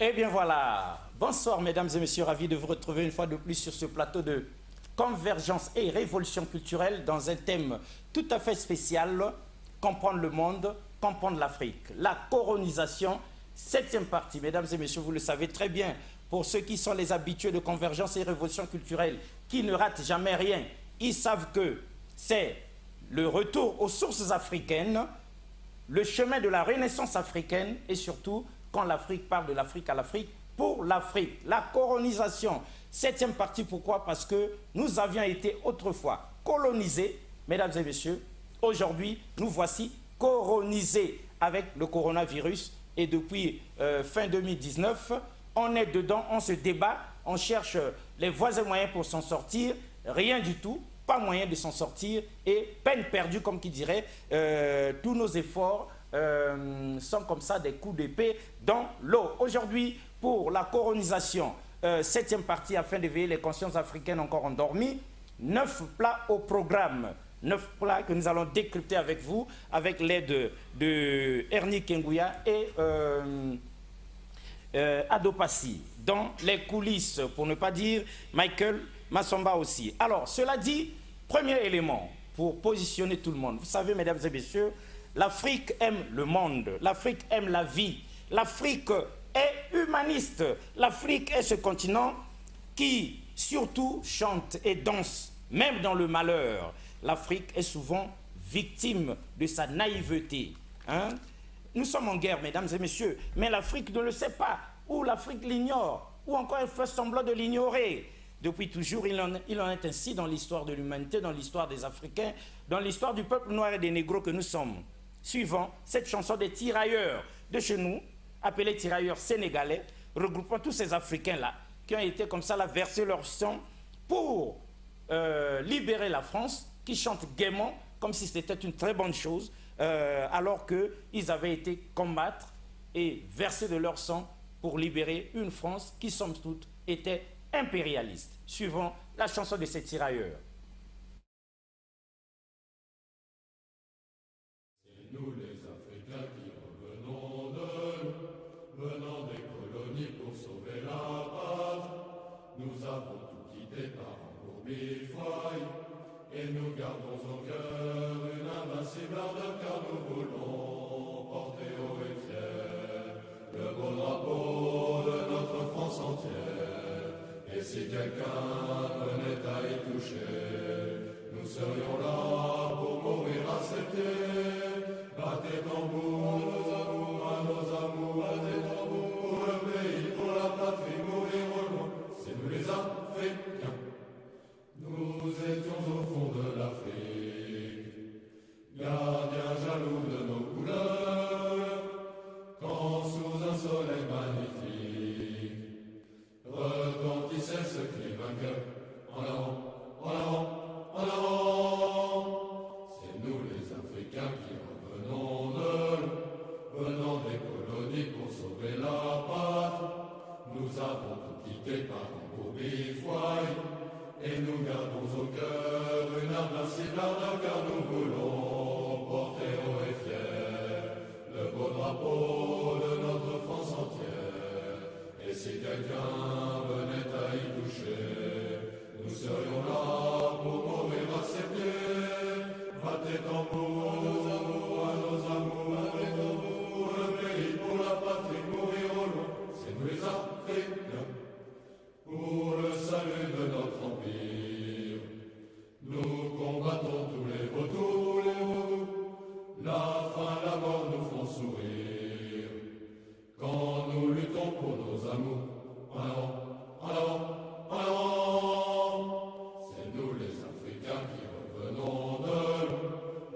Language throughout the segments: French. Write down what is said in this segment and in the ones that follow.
Eh bien voilà, bonsoir mesdames et messieurs, ravi de vous retrouver une fois de plus sur ce plateau de convergence et révolution culturelle dans un thème tout à fait spécial, comprendre le monde, comprendre l'Afrique. La colonisation, 7e partie, mesdames et messieurs, vous le savez très bien, pour ceux qui sont les habitués de convergence et révolution culturelle, qui ne ratent jamais rien, ils savent que c'est le retour aux sources africaines, le chemin de la renaissance africaine et surtout quand l'Afrique parle de l'Afrique à l'Afrique, pour l'Afrique. La colonisation, 7e partie, pourquoi? Parce que nous avions été autrefois colonisés, mesdames et messieurs. Aujourd'hui, nous voici colonisés avec le coronavirus et depuis fin 2019, on est dedans, on se débat, on cherche les voies et moyens pour s'en sortir, rien du tout. Pas moyen de s'en sortir et peine perdue, comme qui dirait, tous nos efforts sont comme ça des coups d'épée dans l'eau. Aujourd'hui, pour la colonisation, 7e partie, afin d'éveiller les consciences africaines encore endormies, 9 plats au programme. 9 plats que nous allons décrypter avec vous, avec l'aide de Ernie Kengouya et Adopassi. Dans les coulisses, pour ne pas dire Michael Massamba aussi. Alors, cela dit, premier élément pour positionner tout le monde. Vous savez, mesdames et messieurs, l'Afrique aime le monde, l'Afrique aime la vie, l'Afrique est humaniste, l'Afrique est ce continent qui surtout chante et danse, même dans le malheur. L'Afrique est souvent victime de sa naïveté. Hein? Nous sommes en guerre, mesdames et messieurs, mais l'Afrique ne le sait pas, ou l'Afrique l'ignore, ou encore elle fait semblant de l'ignorer. Depuis toujours, il en est ainsi dans l'histoire de l'humanité, dans l'histoire des Africains, dans l'histoire du peuple noir et des négros que nous sommes. Suivant cette chanson des tirailleurs de chez nous, appelés tirailleurs sénégalais, regroupant tous ces Africains-là, qui ont été comme ça, là, verser leur sang pour libérer la France, qui chantent gaiement, comme si c'était une très bonne chose, alors qu'ils avaient été combattre et verser de leur sang pour libérer une France qui, somme toute, était impérialiste, suivant la chanson de ces tirailleurs. C'est nous les Africains qui revenons venant des colonies pour sauver la page. Nous avons tout quitté par un bourbifoy, et nous gardons au cœur une invincible ardeur, car nous voulons porter haut et fier le beau drapeau de notre France entière. Et si quelqu'un venait à y toucher, nous serions là pour mourir à ses pieds. Battez tambour, à nos amours, battez tambour, pour le pays, pour la patrie, mourir au loin. C'est nous les Africains. Nous étions au fond de l'Afrique, gardiens jaloux de nos couleurs, quand sous un soleil magnifique retentissait ce cri vainqueur. En avant, en avant, en avant. C'est nous les Africains qui revenons venant des colonies pour sauver la patrie. Nous avons tout quitté par un bourbifoy, et nous gardons au cœur une invincible ardeur, car nous voulons porter haut et fier le beau drapeau de notre France entière. Et si quelqu'un venait à y toucher, nous serions là pour mourir à ses pieds. Battez tambour, à nos amours, battez tambour, pour le pays, pour la patrie, mourir au loin. C'est nous les Africains. Pour le salut de notre empire, nous combattons tous les vautours, la faim, la mort nous font sourire. Quand nous luttons pour nos amours, en avant, en avant, en avant. C'est nous les Africains qui revenons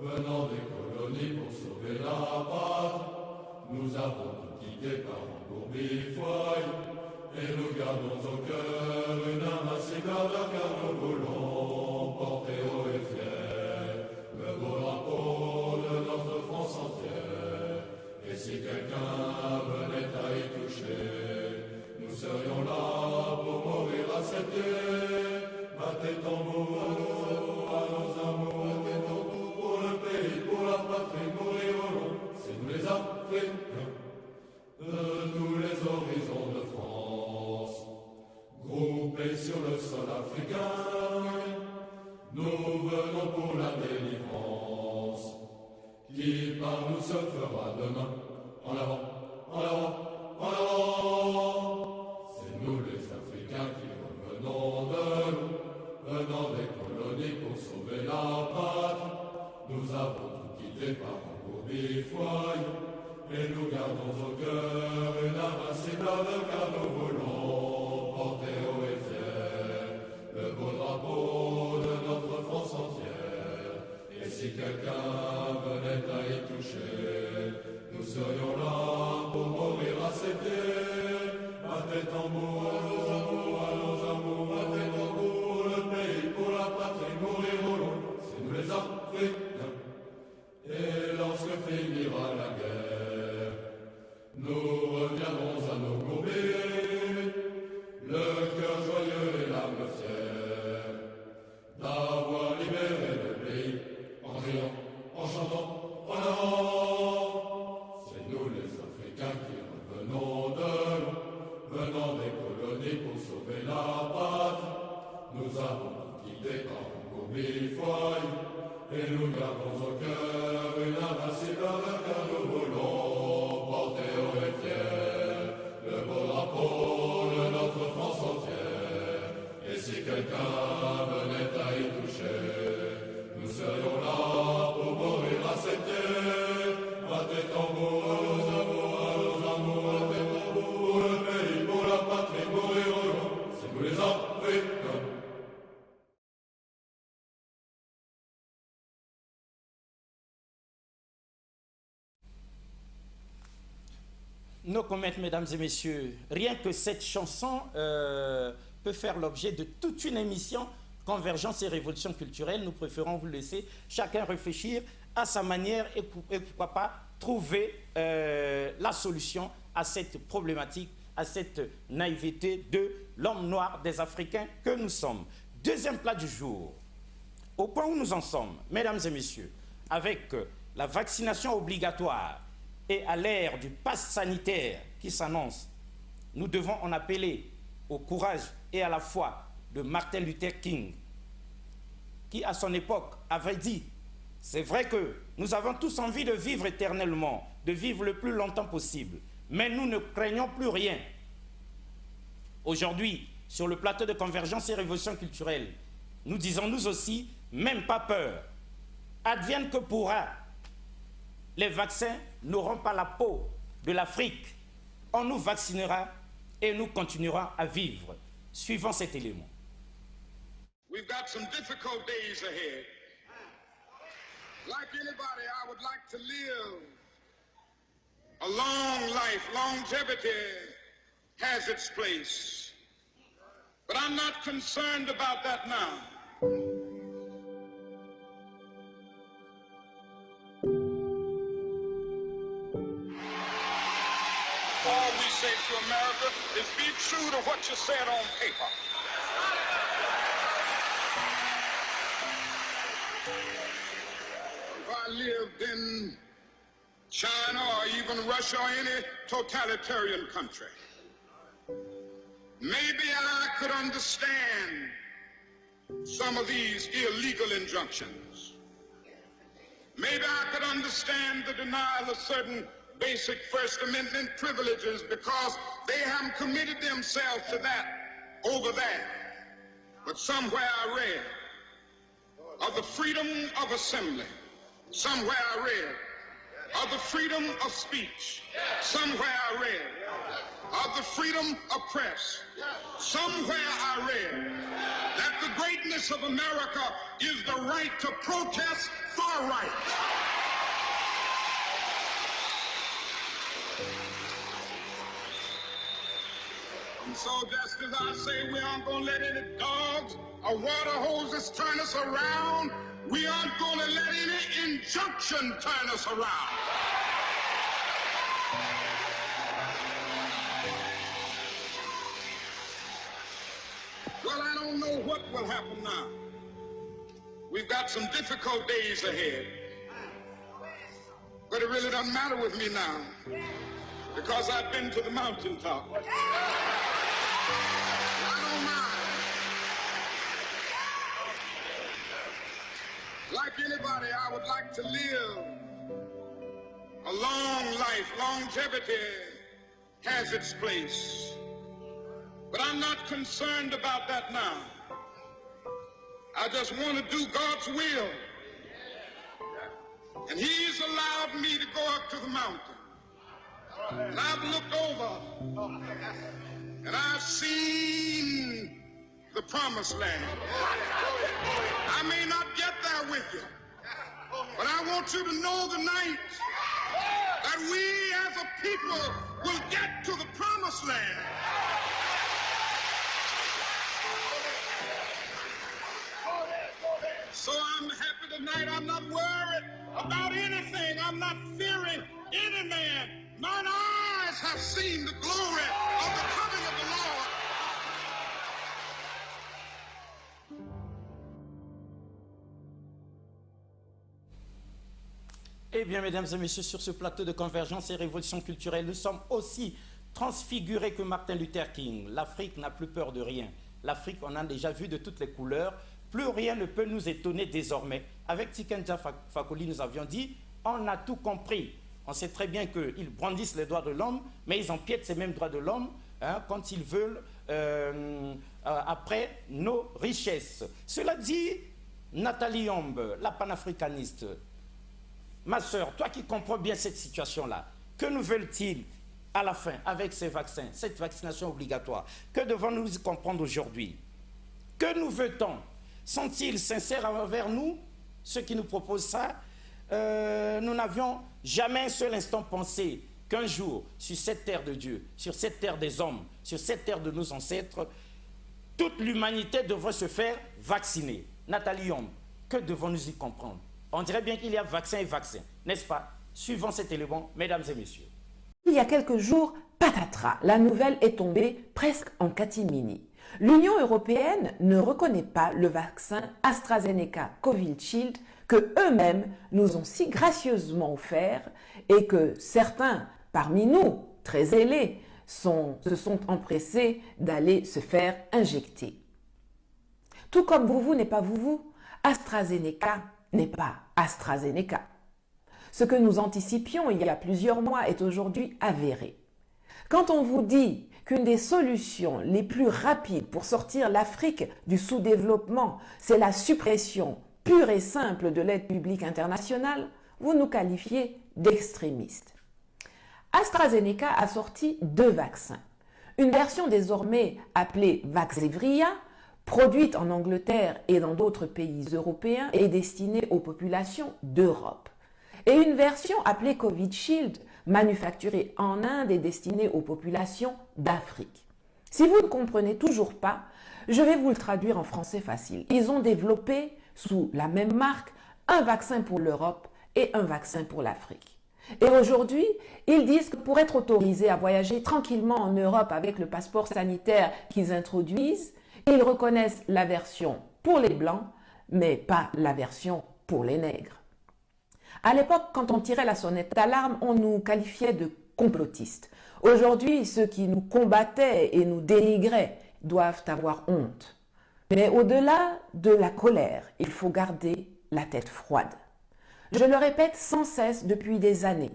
venant des colonies pour sauver la patrie. Nous avons tout quitté par un bourbifoy, et nous gardons au cœur une invincible ardeur, car nous voulons porter haut et fier le beau drapeau de notre France entière. Et si quelqu'un venait à y toucher, nous serions là pour mourir à ses pieds. Battez tambour, à nos amours, battez tambour, pour le pays, pour la patrie, mourir au loin. C'est nous les Africains. De tous les horizons de France. Groupés sur le sol africain, nous venons pour la délivrance. Qui par nous se fera demain? En avant, en avant, en avant. C'est nous les Africains qui revenons de l'eau, venant des colonies pour sauver la patrie. Nous avons tout quitté par un beau bifouaille, et nous gardons au cœur une invincible car nous voulons porter haut et fier le beau drapeau de notre France entière. Et si quelqu'un venait à y toucher, nous serions là pour mourir à ses pieds. Battez tambour, allons amour, battez tambour, le pays pour la patrie, mourir au loin, c'est nous les Africains. Et lorsque finira la guerre, nous reviendrons à nos gourmets, le cœur joyeux et l'âme fière d'avoir libéré le pays, en criant, en chantant, en avant. C'est nous les Africains qui revenons de l'eau, venant des colonies pour sauver la patrie. Nous avons quitté par un beau bifouaille, et nous gardons au cœur une invincible car nous voulons porter haut et fier le beau drapeau de notre France entière. Et si quelqu'un venait à y toucher, nous serions là pour mourir à ses pieds. Battez tambour, allons amour, battez tambour, pour le pays, pour la patrie, mourir au loin, c'est nous les Africains. No comment, mesdames et messieurs, rien que cette chanson peut faire l'objet de toute une émission Convergence et révolution culturelle. Nous préférons vous laisser chacun réfléchir à sa manière et pourquoi pas trouver la solution à cette problématique, à cette naïveté de l'homme noir des Africains que nous sommes. Deuxième plat du jour. Au point où nous en sommes, mesdames et messieurs, avec la vaccination obligatoire et à l'ère du pass sanitaire qui s'annonce, nous devons en appeler au courage et à la foi de Martin Luther King, qui à son époque avait dit, c'est vrai que nous avons tous envie de vivre éternellement, de vivre le plus longtemps possible, mais nous ne craignons plus rien. Aujourd'hui, sur le plateau de Convergence et révolution culturelle, nous disons nous aussi, même pas peur. Advienne que pourra, les vaccins n'auront pas la peau de l'Afrique. On nous vaccinera et nous continuerons à vivre. Suivant cet élément. We've got some difficult days ahead. Like anybody, I would like to live a long life. Longevity has its place. But I'm not concerned about that now. All we say to America is be true to what you said on paper. If I lived in China or even Russia or any totalitarian country, maybe I could understand some of these illegal injunctions. Maybe I could understand the denial of certain basic First Amendment privileges because they haven't committed themselves to that over there. But somewhere I read of the freedom of assembly. Somewhere I read of the freedom of speech. Somewhere I read of the freedom of press. Somewhere I read that the greatness of America is the right to protest for rights. And so just as I say we aren't going to let any dogs or water hoses turn us around, we aren't going to let any injunction turn us around. Well, I don't know what will happen now. We've got some difficult days ahead. But it really doesn't matter with me now, because I've been to the mountaintop. I don't mind. Like anybody, I would like to live a long life. Longevity has its place. But I'm not concerned about that now. I just want to do God's will. And He's allowed me to go up to the mountain. And I've looked over and I've seen the promised land. I may not get there with you, but I want you to know tonight that we as a people will get to the promised land. So I'm happy tonight. I'm not worried about anything. I'm not fearing any man. Mine eyes have seen the glory of the coming of the Lord. Eh bien, mesdames et messieurs, sur ce plateau de Convergence et Révolution culturelle, nous sommes aussi transfigurés que Martin Luther King. L'Afrique n'a plus peur de rien. L'Afrique, on a déjà vu de toutes les couleurs. Plus rien ne peut nous étonner désormais. Avec Tikenja Fakoly, nous avions dit, on a tout compris. On sait très bien qu'ils brandissent les droits de l'homme, mais ils empiètent ces mêmes droits de l'homme quand ils veulent, après nos richesses. Cela dit, Nathalie Yombe, la panafricaniste, ma sœur, toi qui comprends bien cette situation-là, que nous veulent-ils à la fin avec ces vaccins, cette vaccination obligatoire? Que devons-nous comprendre aujourd'hui? Que nous veut-on? Sont-ils sincères envers nous, ceux qui nous proposent ça? Nous n'avions jamais un seul instant pensé qu'un jour, sur cette terre de Dieu, sur cette terre des hommes, sur cette terre de nos ancêtres, toute l'humanité devrait se faire vacciner. Nathalie Yombe, que devons-nous y comprendre? On dirait bien qu'il y a vaccin et vaccin, n'est-ce pas? Suivant cet élément, mesdames et messieurs. Il y a quelques jours, patatras, la nouvelle est tombée presque en catimini. L'Union européenne ne reconnaît pas le vaccin AstraZeneca Covishield que eux-mêmes nous ont si gracieusement offert et que certains parmi nous, très zélés, se sont empressés d'aller se faire injecter. Tout comme vous n'est pas vous, AstraZeneca n'est pas AstraZeneca. Ce que nous anticipions il y a plusieurs mois est aujourd'hui avéré. Quand on vous dit qu'une des solutions les plus rapides pour sortir l'Afrique du sous-développement, c'est la suppression pure et simple de l'aide publique internationale, vous nous qualifiez d'extrémistes. AstraZeneca a sorti 2 vaccins. Une version désormais appelée Vaxzevria, produite en Angleterre et dans d'autres pays européens et destinée aux populations d'Europe. Et une version appelée Covishield, manufacturée en Inde et destinée aux populations d'Afrique. Si vous ne comprenez toujours pas, je vais vous le traduire en français facile. Ils ont développé, sous la même marque, un vaccin pour l'Europe et un vaccin pour l'Afrique. Et aujourd'hui, ils disent que pour être autorisés à voyager tranquillement en Europe avec le passeport sanitaire qu'ils introduisent, ils reconnaissent la version pour les Blancs, mais pas la version pour les nègres. À l'époque, quand on tirait la sonnette d'alarme, on nous qualifiait de complotistes. Aujourd'hui, ceux qui nous combattaient et nous dénigraient doivent avoir honte. Mais au-delà de la colère, il faut garder la tête froide. Je le répète sans cesse depuis des années.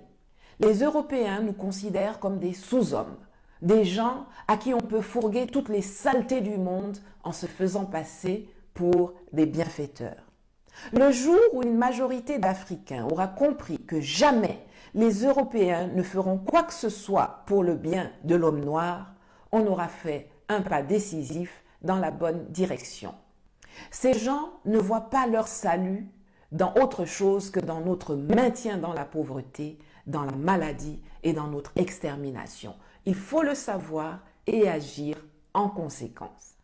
Les Européens nous considèrent comme des sous-hommes, des gens à qui on peut fourguer toutes les saletés du monde en se faisant passer pour des bienfaiteurs. Le jour où une majorité d'Africains aura compris que jamais les Européens ne feront quoi que ce soit pour le bien de l'homme noir, on aura fait un pas décisif dans la bonne direction. Ces gens ne voient pas leur salut dans autre chose que dans notre maintien dans la pauvreté, dans la maladie et dans notre extermination. Il faut le savoir et agir en conséquence.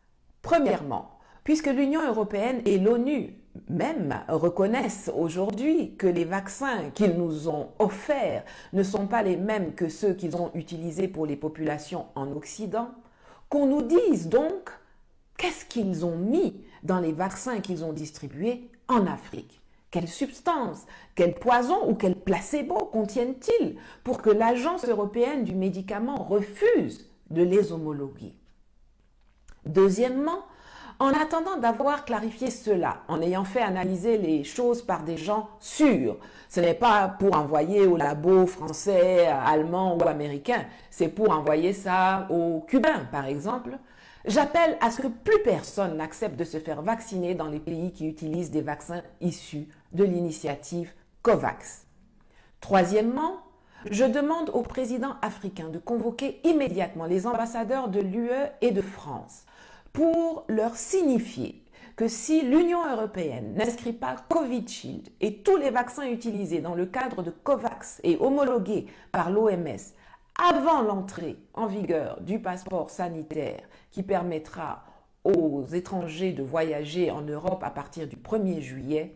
Premièrement, puisque l'Union européenne et l'ONU même reconnaissent aujourd'hui que les vaccins qu'ils nous ont offerts ne sont pas les mêmes que ceux qu'ils ont utilisés pour les populations en Occident, qu'on nous dise donc qu'est-ce qu'ils ont mis dans les vaccins qu'ils ont distribués en Afrique. Quelle substance, quel poison ou quel placebo contiennent-ils pour que l'Agence européenne du médicament refuse de les homologuer? Deuxièmement, en attendant d'avoir clarifié cela, en ayant fait analyser les choses par des gens sûrs, ce n'est pas pour envoyer au labo français, allemand ou américain, c'est pour envoyer ça aux Cubains par exemple, j'appelle à ce que plus personne n'accepte de se faire vacciner dans les pays qui utilisent des vaccins issus de l'initiative COVAX. Troisièmement, je demande au président africain de convoquer immédiatement les ambassadeurs de l'UE et de France pour leur signifier que si l'Union européenne n'inscrit pas Covishield et tous les vaccins utilisés dans le cadre de COVAX et homologués par l'OMS avant l'entrée en vigueur du passeport sanitaire qui permettra aux étrangers de voyager en Europe à partir du 1er juillet,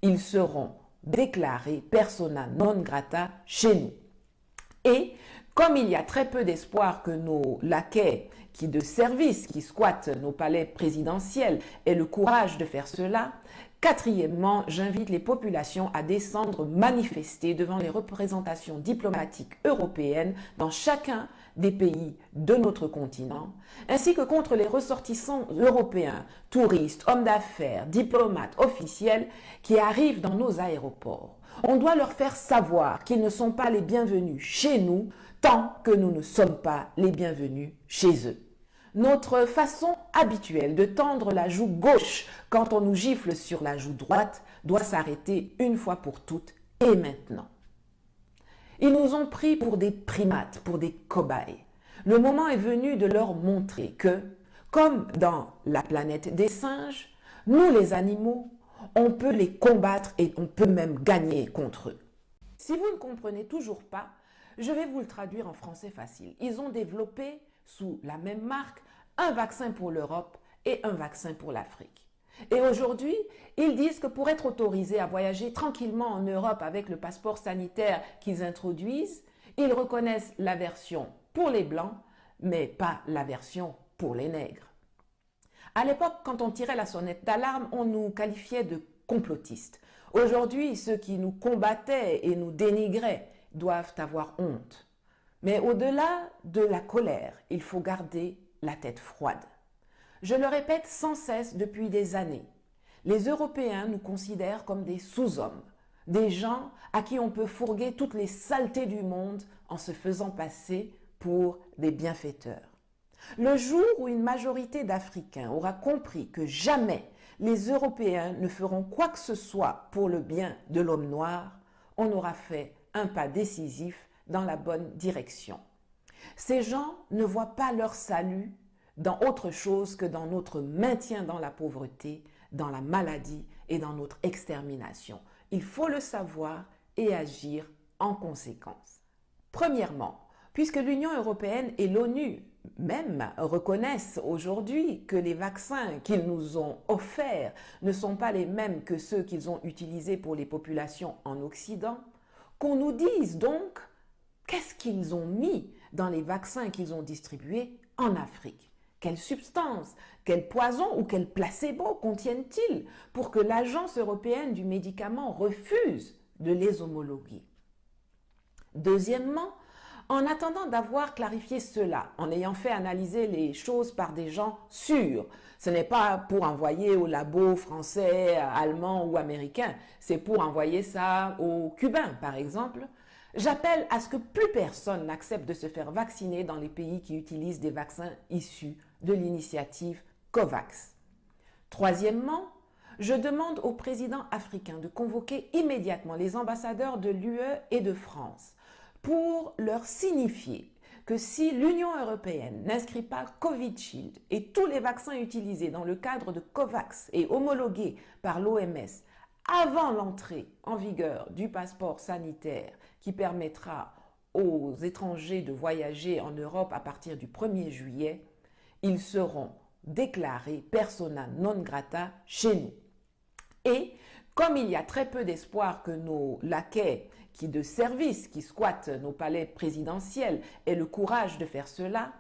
ils seront déclarés persona non grata chez nous. Et comme il y a très peu d'espoir que nos laquais de service qui squattent nos palais présidentiels aient le courage de faire cela, quatrièmement, j'invite les populations à descendre manifester devant les représentations diplomatiques européennes dans chacun des pays de notre continent, ainsi que contre les ressortissants européens, touristes, hommes d'affaires, diplomates, officiels qui arrivent dans nos aéroports. On doit leur faire savoir qu'ils ne sont pas les bienvenus chez nous tant que nous ne sommes pas les bienvenus chez eux. Notre façon habituelle de tendre la joue gauche quand on nous gifle sur la joue droite doit s'arrêter une fois pour toutes et maintenant. Ils nous ont pris pour des primates, pour des cobayes. Le moment est venu de leur montrer que, comme dans la planète des singes, nous les animaux, on peut les combattre et on peut même gagner contre eux. Si vous ne comprenez toujours pas, je vais vous le traduire en français facile. Ils ont développé, sous la même marque, un vaccin pour l'Europe et un vaccin pour l'Afrique. Et aujourd'hui, ils disent que pour être autorisés à voyager tranquillement en Europe avec le passeport sanitaire qu'ils introduisent, ils reconnaissent la version pour les Blancs, mais pas la version pour les nègres. À l'époque, quand on tirait la sonnette d'alarme, on nous qualifiait de complotistes. Aujourd'hui, ceux qui nous combattaient et nous dénigraient doivent avoir honte. Mais au-delà de la colère, il faut garder la tête froide. Je le répète sans cesse depuis des années. Les Européens nous considèrent comme des sous-hommes, des gens à qui on peut fourguer toutes les saletés du monde en se faisant passer pour des bienfaiteurs. Le jour où une majorité d'Africains aura compris que jamais les Européens ne feront quoi que ce soit pour le bien de l'homme noir, on aura fait un pas décisif dans la bonne direction. Ces gens ne voient pas leur salut dans autre chose que dans notre maintien dans la pauvreté, dans la maladie et dans notre extermination. Il faut le savoir et agir en conséquence. Premièrement, puisque l'Union européenne et l'ONU même reconnaissent aujourd'hui que les vaccins qu'ils nous ont offerts ne sont pas les mêmes que ceux qu'ils ont utilisés pour les populations en Occident, qu'on nous dise donc qu'est-ce qu'ils ont mis dans les vaccins qu'ils ont distribués en Afrique. Quelle substance, quel poison ou quel placebo contiennent-ils pour que l'Agence européenne du médicament refuse de les homologuer? Deuxièmement, en attendant d'avoir clarifié cela, en ayant fait analyser les choses par des gens sûrs, ce n'est pas pour envoyer au labo français, allemand ou américain, c'est pour envoyer ça aux Cubains par exemple, j'appelle à ce que plus personne n'accepte de se faire vacciner dans les pays qui utilisent des vaccins issus de l'initiative COVAX. Troisièmement, je demande au président africain de convoquer immédiatement les ambassadeurs de l'UE et de France pour leur signifier que si l'Union européenne n'inscrit pas Covishield et tous les vaccins utilisés dans le cadre de COVAX et homologués par l'OMS avant l'entrée en vigueur du passeport sanitaire qui permettra aux étrangers de voyager en Europe à partir du 1er juillet, ils seront déclarés persona non grata chez nous. Et comme il y a très peu d'espoir que nos laquais de service qui squattent nos palais présidentiels aient le courage de faire cela,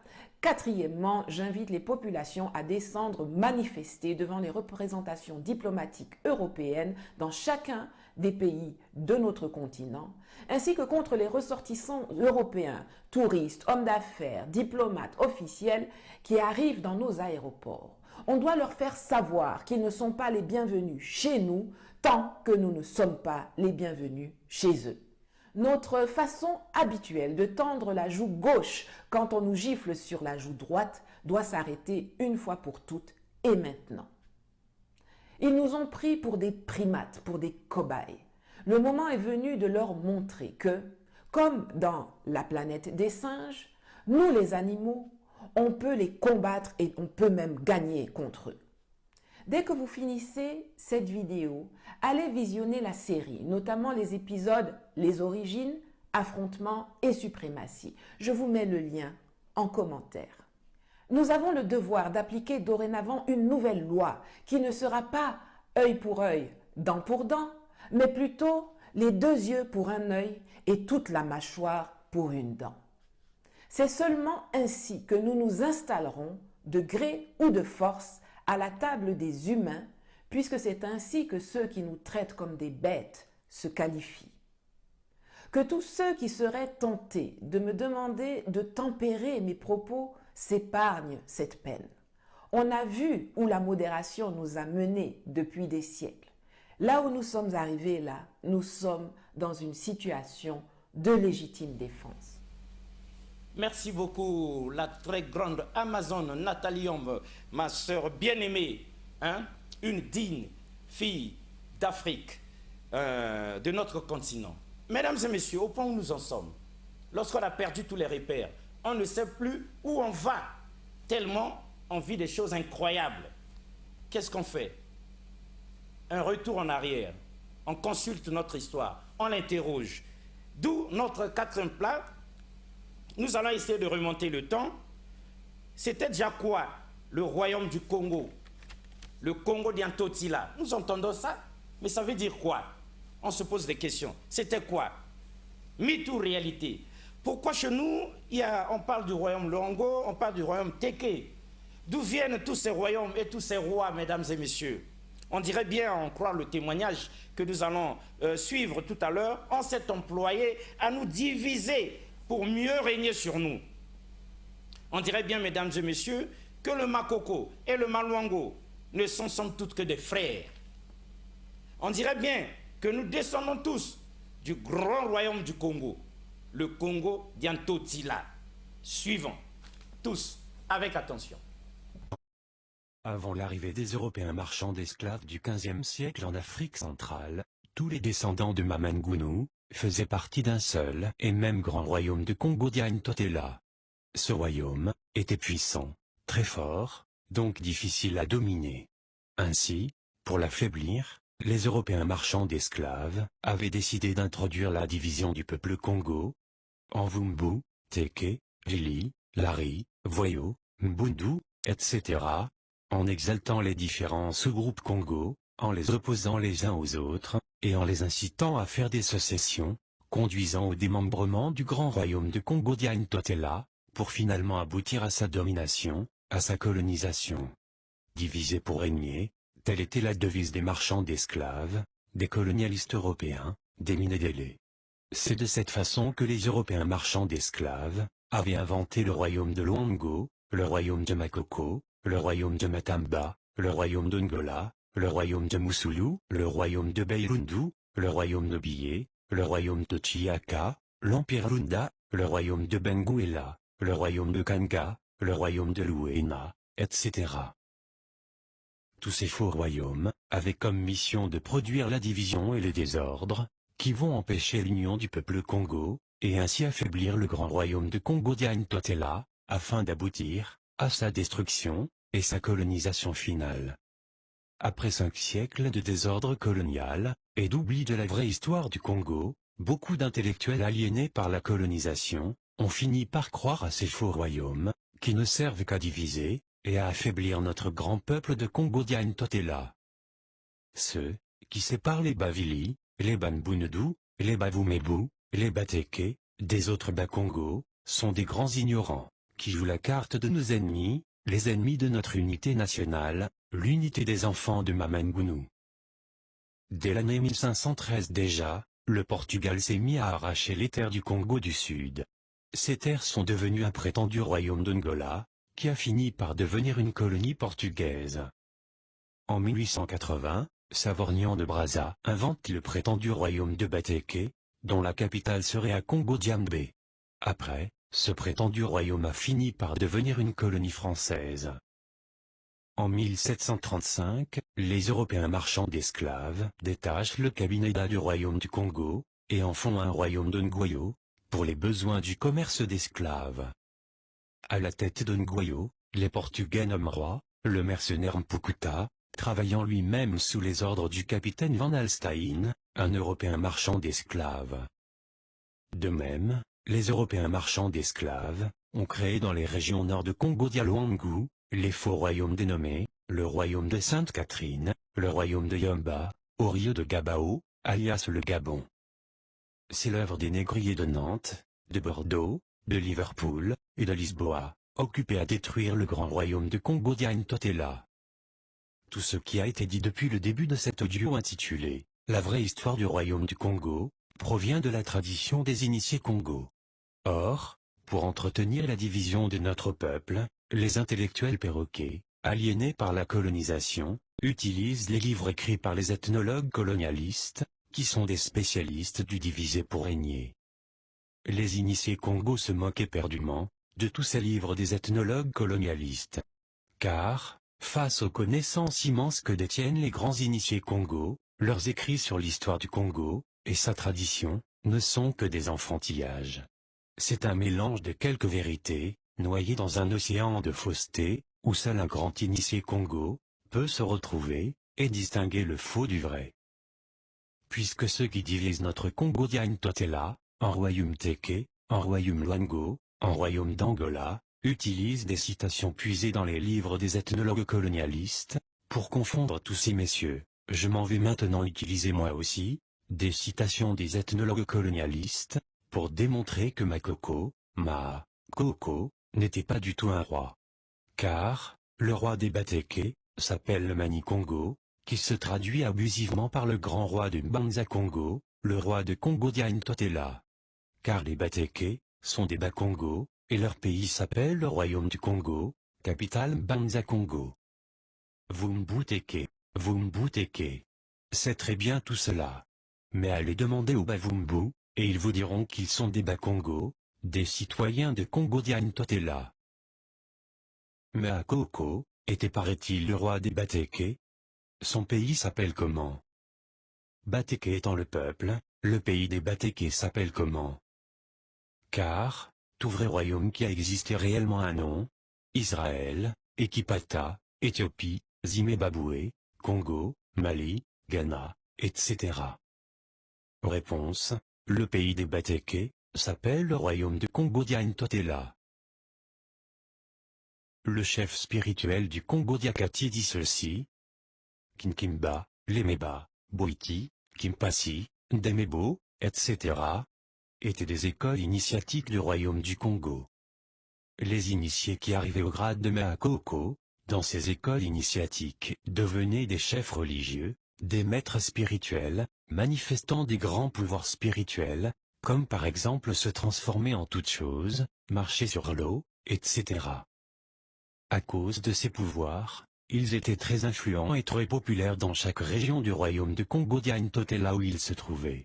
Quatrièmement, j'invite les populations à descendre manifester devant les représentations diplomatiques européennes dans chacun des pays de notre continent, ainsi que contre les ressortissants européens, touristes, hommes d'affaires, diplomates, officiels qui arrivent dans nos aéroports. On doit leur faire savoir qu'ils ne sont pas les bienvenus chez nous tant que nous ne sommes pas les bienvenus chez eux. Notre façon habituelle de tendre la joue gauche quand on nous gifle sur la joue droite doit s'arrêter une fois pour toutes et maintenant. Ils nous ont pris pour des primates, pour des cobayes. Le moment est venu de leur montrer que, comme dans la planète des singes, nous les animaux, on peut les combattre et on peut même gagner contre eux. Dès que vous finissez cette vidéo, allez visionner la série, notamment les épisodes Les origines, affrontements et suprématie. Je vous mets le lien en commentaire. Nous avons le devoir d'appliquer dorénavant une nouvelle loi qui ne sera pas œil pour œil, dent pour dent, mais plutôt les 2 yeux pour un œil et toute la mâchoire pour une dent. C'est seulement ainsi que nous nous installerons de gré ou de force à la table des humains, puisque c'est ainsi que ceux qui nous traitent comme des bêtes se qualifient. Que tous ceux qui seraient tentés de me demander de tempérer mes propos s'épargnent cette peine. On a vu où la modération nous a menés depuis des siècles. Là où nous sommes arrivés là, nous sommes dans une situation de légitime défense. Merci beaucoup, la très grande Amazone Nathalie Homme, ma sœur bien-aimée, hein, une digne fille d'Afrique, de notre continent. Mesdames et messieurs, au point où nous en sommes, lorsqu'on a perdu tous les repères, on ne sait plus où on va, tellement on vit des choses incroyables. Qu'est-ce qu'on fait? Un retour en arrière. On consulte notre histoire, on l'interroge. D'où notre 4e plat. Nous allons essayer de remonter le temps. C'était déjà quoi le royaume du Congo? Le Congo d'Antotila. Nous entendons ça, mais ça veut dire quoi? On se pose des questions. C'était quoi? Mythe ou réalité? Pourquoi chez nous, on parle du royaume Longo, on parle du royaume Teke? D'où viennent tous ces royaumes et tous ces rois, mesdames et messieurs? On dirait bien, en croire le témoignage que nous allons suivre tout à l'heure, on s'est employé à nous diviser pour mieux régner sur nous. On dirait bien, mesdames et messieurs, que le Makoko et le Malwango ne sont somme toute que des frères. On dirait bien que nous descendons tous du grand royaume du Congo, le Congo d'Antotila. Suivons, tous, avec attention. Avant l'arrivée des Européens marchands d'esclaves du XVe siècle en Afrique centrale, tous les descendants de Mamangunu faisaient partie d'un seul et même grand royaume de Congo d'Antotela. Ce royaume était puissant, très fort, donc difficile à dominer. Ainsi, pour l'affaiblir, les Européens marchands d'esclaves avaient décidé d'introduire la division du peuple Congo en Vumbu, Teke, Lili, Lari, Voyo, Mbundu, etc., en exaltant les différents sous-groupes Congo, en les opposant les uns aux autres, et en les incitant à faire des sécessions, conduisant au démembrement du grand royaume de Congo d'Antotela, pour finalement aboutir à sa domination, à sa colonisation. Diviser pour régner, telle était la devise des marchands d'esclaves, des colonialistes européens, des Minedele. C'est de cette façon que les Européens marchands d'esclaves avaient inventé le royaume de Longo, le royaume de Makoko, le royaume de Matamba, le royaume d'Ongola, le royaume de Musulu, le royaume de Beirundu, le royaume de Bié, le royaume de Chiaka, l'empire Lunda, le royaume de Benguela, le royaume de Kanga, le royaume de Luena, etc. Tous ces faux royaumes avaient comme mission de produire la division et le désordre, qui vont empêcher l'union du peuple Congo, et ainsi affaiblir le grand royaume de Congo d'Antotela, afin d'aboutir à sa destruction et sa colonisation finale. Après 5 siècles de désordre colonial, et d'oubli de la vraie histoire du Congo, beaucoup d'intellectuels aliénés par la colonisation, ont fini par croire à ces faux royaumes, qui ne servent qu'à diviser, et à affaiblir notre grand peuple de Congo d'Antotela. Ceux qui séparent les Bavili, les Banbunudu, les Bavumebu, les Bateke, des autres Bakongo, sont des grands ignorants, qui joue la carte de nos ennemis, les ennemis de notre unité nationale, l'unité des enfants de Mamangounou. Dès l'année 1513 déjà, le Portugal s'est mis à arracher les terres du Congo du Sud. Ces terres sont devenues un prétendu royaume d'Angola, qui a fini par devenir une colonie portugaise. En 1880, Savorgnan de Brazza invente le prétendu royaume de Bateke, dont la capitale serait à Congo-Diambé. Après, ce prétendu royaume a fini par devenir une colonie française. En 1735, les Européens marchands d'esclaves détachent le cabinet du royaume du Congo, et en font un royaume de Ngoyo, pour les besoins du commerce d'esclaves. À la tête de Ngoyo, les Portugais nomment roi, le mercenaire Mpukuta, travaillant lui-même sous les ordres du capitaine Van Alstyne, un Européen marchand d'esclaves. De même, les Européens marchands d'esclaves ont créé dans les régions nord de Congo-Dialouangou, les faux royaumes dénommés, le royaume de Sainte-Catherine, le royaume de Yamba, au rio de Gabao, alias le Gabon. C'est l'œuvre des négriers de Nantes, de Bordeaux, de Liverpool, et de Lisboa, occupés à détruire le grand royaume de Congo-Diagne-Totela. Tout ce qui a été dit depuis le début de cet audio intitulé « La vraie histoire du royaume du Congo » provient de la tradition des initiés Congo. Or, pour entretenir la division de notre peuple, les intellectuels perroquets, aliénés par la colonisation, utilisent les livres écrits par les ethnologues colonialistes, qui sont des spécialistes du diviser pour régner. Les initiés Congo se moquent éperdument de tous ces livres des ethnologues colonialistes. Car, face aux connaissances immenses que détiennent les grands initiés Congo, leurs écrits sur l'histoire du Congo, et sa tradition, ne sont que des enfantillages. C'est un mélange de quelques vérités, noyées dans un océan de fausseté, où seul un grand initié Congo peut se retrouver, et distinguer le faux du vrai. Puisque ceux qui divisent notre Congo-Diagne-Totela, en royaume Teke, en royaume Luango, en royaume d'Angola, utilisent des citations puisées dans les livres des ethnologues colonialistes, pour confondre tous ces messieurs, je m'en vais maintenant utiliser moi aussi, des citations des ethnologues colonialistes, pour démontrer que Makoko, n'était pas du tout un roi. Car, le roi des Bateke, s'appelle le Mani-Congo, qui se traduit abusivement par le grand roi de Mbanza-Congo, le roi de Congo-Diagne-Totela. Car les Bateke sont des Bas-Congo, et leur pays s'appelle le Royaume du Congo, capitale Mbanza-Congo. Vumbuteke. C'est très bien tout cela. Mais allez demander aux Bavumbu, et ils vous diront qu'ils sont des Bas-Congo, des citoyens de Congo-Diagne-Totela. Makoko était paraît-il le roi des Bateke. Son pays s'appelle comment? Bateke étant le peuple, le pays des Bateke s'appelle comment? Car, tout vrai royaume qui a existé réellement a un nom: Israël, Ekipata, Éthiopie, Zimbabwe, Congo, Mali, Ghana, etc. Réponse: le pays des Bateke s'appelle le royaume de Congo-Diagne-Totela. Le chef spirituel du Congo-Diakati dit ceci: Kinkimba, Lemeba, Boiti, Kimpasi, Ndemebo, etc. étaient des écoles initiatiques du royaume du Congo. Les initiés qui arrivaient au grade de Makoko, dans ces écoles initiatiques, devenaient des chefs religieux, des maîtres spirituels, manifestant des grands pouvoirs spirituels, comme par exemple se transformer en toutes choses, marcher sur l'eau, etc. À cause de ces pouvoirs, ils étaient très influents et très populaires dans chaque région du royaume de Congo-Diagne-Totela où ils se trouvaient.